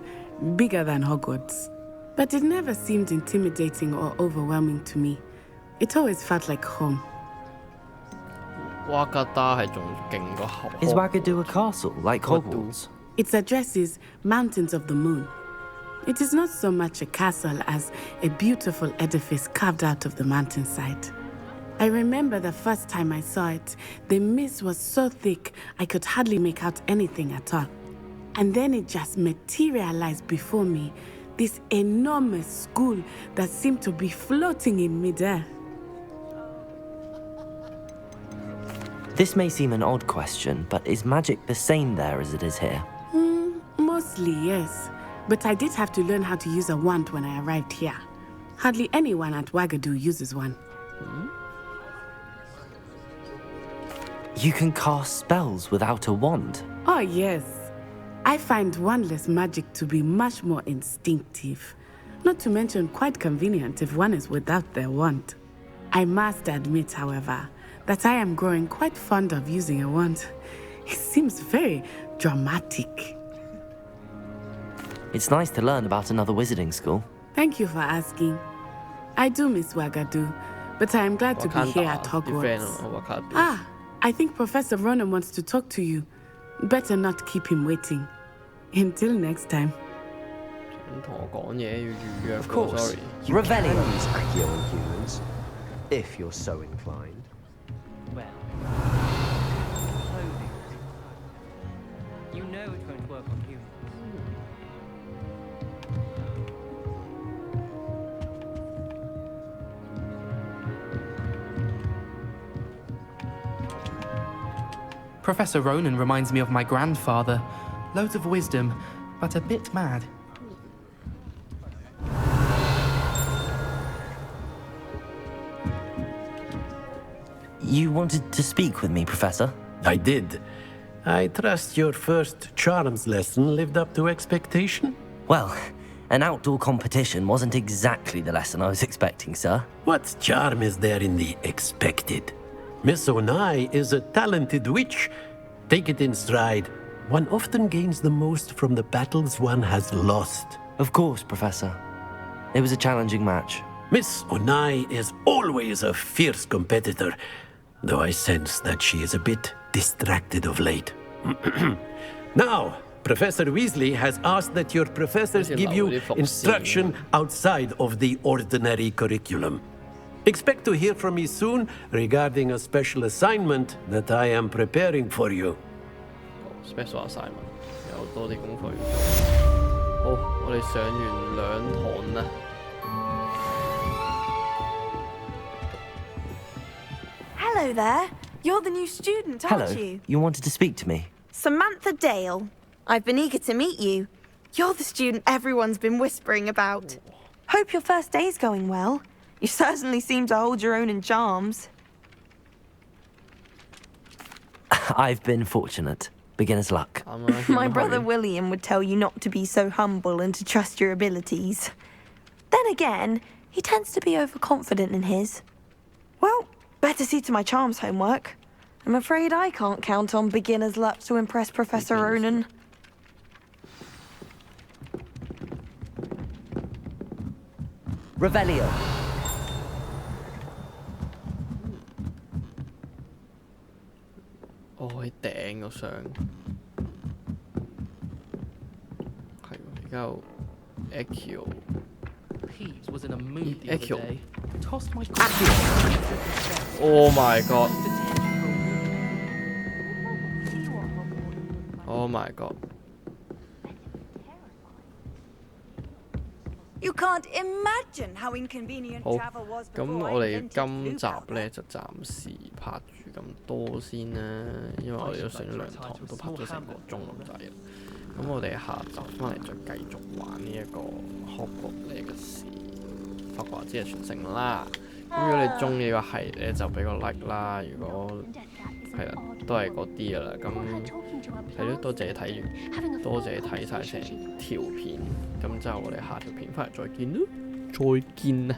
bigger than Hogwarts. But it never seemed intimidating or overwhelming to me. It always felt like home. Is Wagadu a castle, like Hogwarts? Its address is Mountains of the Moon. It is not so much a castle as a beautiful edifice carved out of the mountainside. I remember the first time I saw it, the mist was so thick I could hardly make out anything at all. And then it just materialized before me, this enormous school that seemed to be floating in midair. This may seem an odd question, but is magic the same there as it is here? Mostly, yes. But I did have to learn how to use a wand when I arrived here. Hardly anyone at Wagadu uses one. You can cast spells without a wand? Oh, yes. I find wandless magic to be much more instinctive. Not to mention quite convenient if one is without their wand. I must admit, however, that I am growing quite fond of using a wand. It seems very dramatic. It's nice to learn about another wizarding school. Thank you for asking. I do miss Wagadu, but I am glad to be here at Hogwarts. I think Professor Ronan wants to talk to you. Better not keep him waiting. Until next time. Of course. Revelio. Use Accio on humans, if you're so inclined. Well, you know it won't work on humans. Professor Ronan reminds me of my grandfather. Loads of wisdom, but a bit mad. You wanted to speak with me, Professor? I did. I trust your first charms lesson lived up to expectation? Well, an outdoor competition wasn't exactly the lesson I was expecting, sir. What charm is there in the expected? Miss Onai is a talented witch. Take it in stride. One often gains the most from the battles one has lost. Of course, Professor. It was a challenging match. Miss Onai is always a fierce competitor, though I sense that she is a bit distracted of late. Now, Professor Weasley has asked that your professors give you instruction outside of the ordinary curriculum. Expect to hear from me soon regarding a special assignment that I am preparing for you. Special assignment 有多啲功課要做。好，我哋上完2堂啦。Hello there. You're the new student, aren't Hello. you? You wanted to speak to me? Samantha Dale. I've been eager to meet you. You're the student everyone's been whispering about. Hope your first day's going well. You certainly seem to hold your own in charms. I've been fortunate. Beginner's luck. My brother William would tell you not to be so humble and to trust your abilities. Then again, he tends to be overconfident in his. Well, better see to my charms homework. I'm afraid I can't count on beginner's luck to impress Professor Ronan. Revelio. Oh, 喺頂個上。係喎，而家有 Accio。Peeves was in a mood the Accio. other day. Tossed my Oh my god. Oh my god！ You can't imagine how inconvenient 好， travel was 咁 before 我 I 哋 invented 今集 blue 咧就暫時拍住咁多先啦，因為我哋都上咗2堂，都拍咗成個鐘咁滯。咁我哋下集翻嚟再繼續玩呢一個 Hogwarts Legacy 霍格華茲嘅傳承啦。咁如果你中意個系列就俾個 like 啦。如果係啦，都係嗰啲噶啦。咁係咯，多謝你睇，多謝你睇晒成條片。咁之後我哋下條片翻嚟再見咯，再見啊！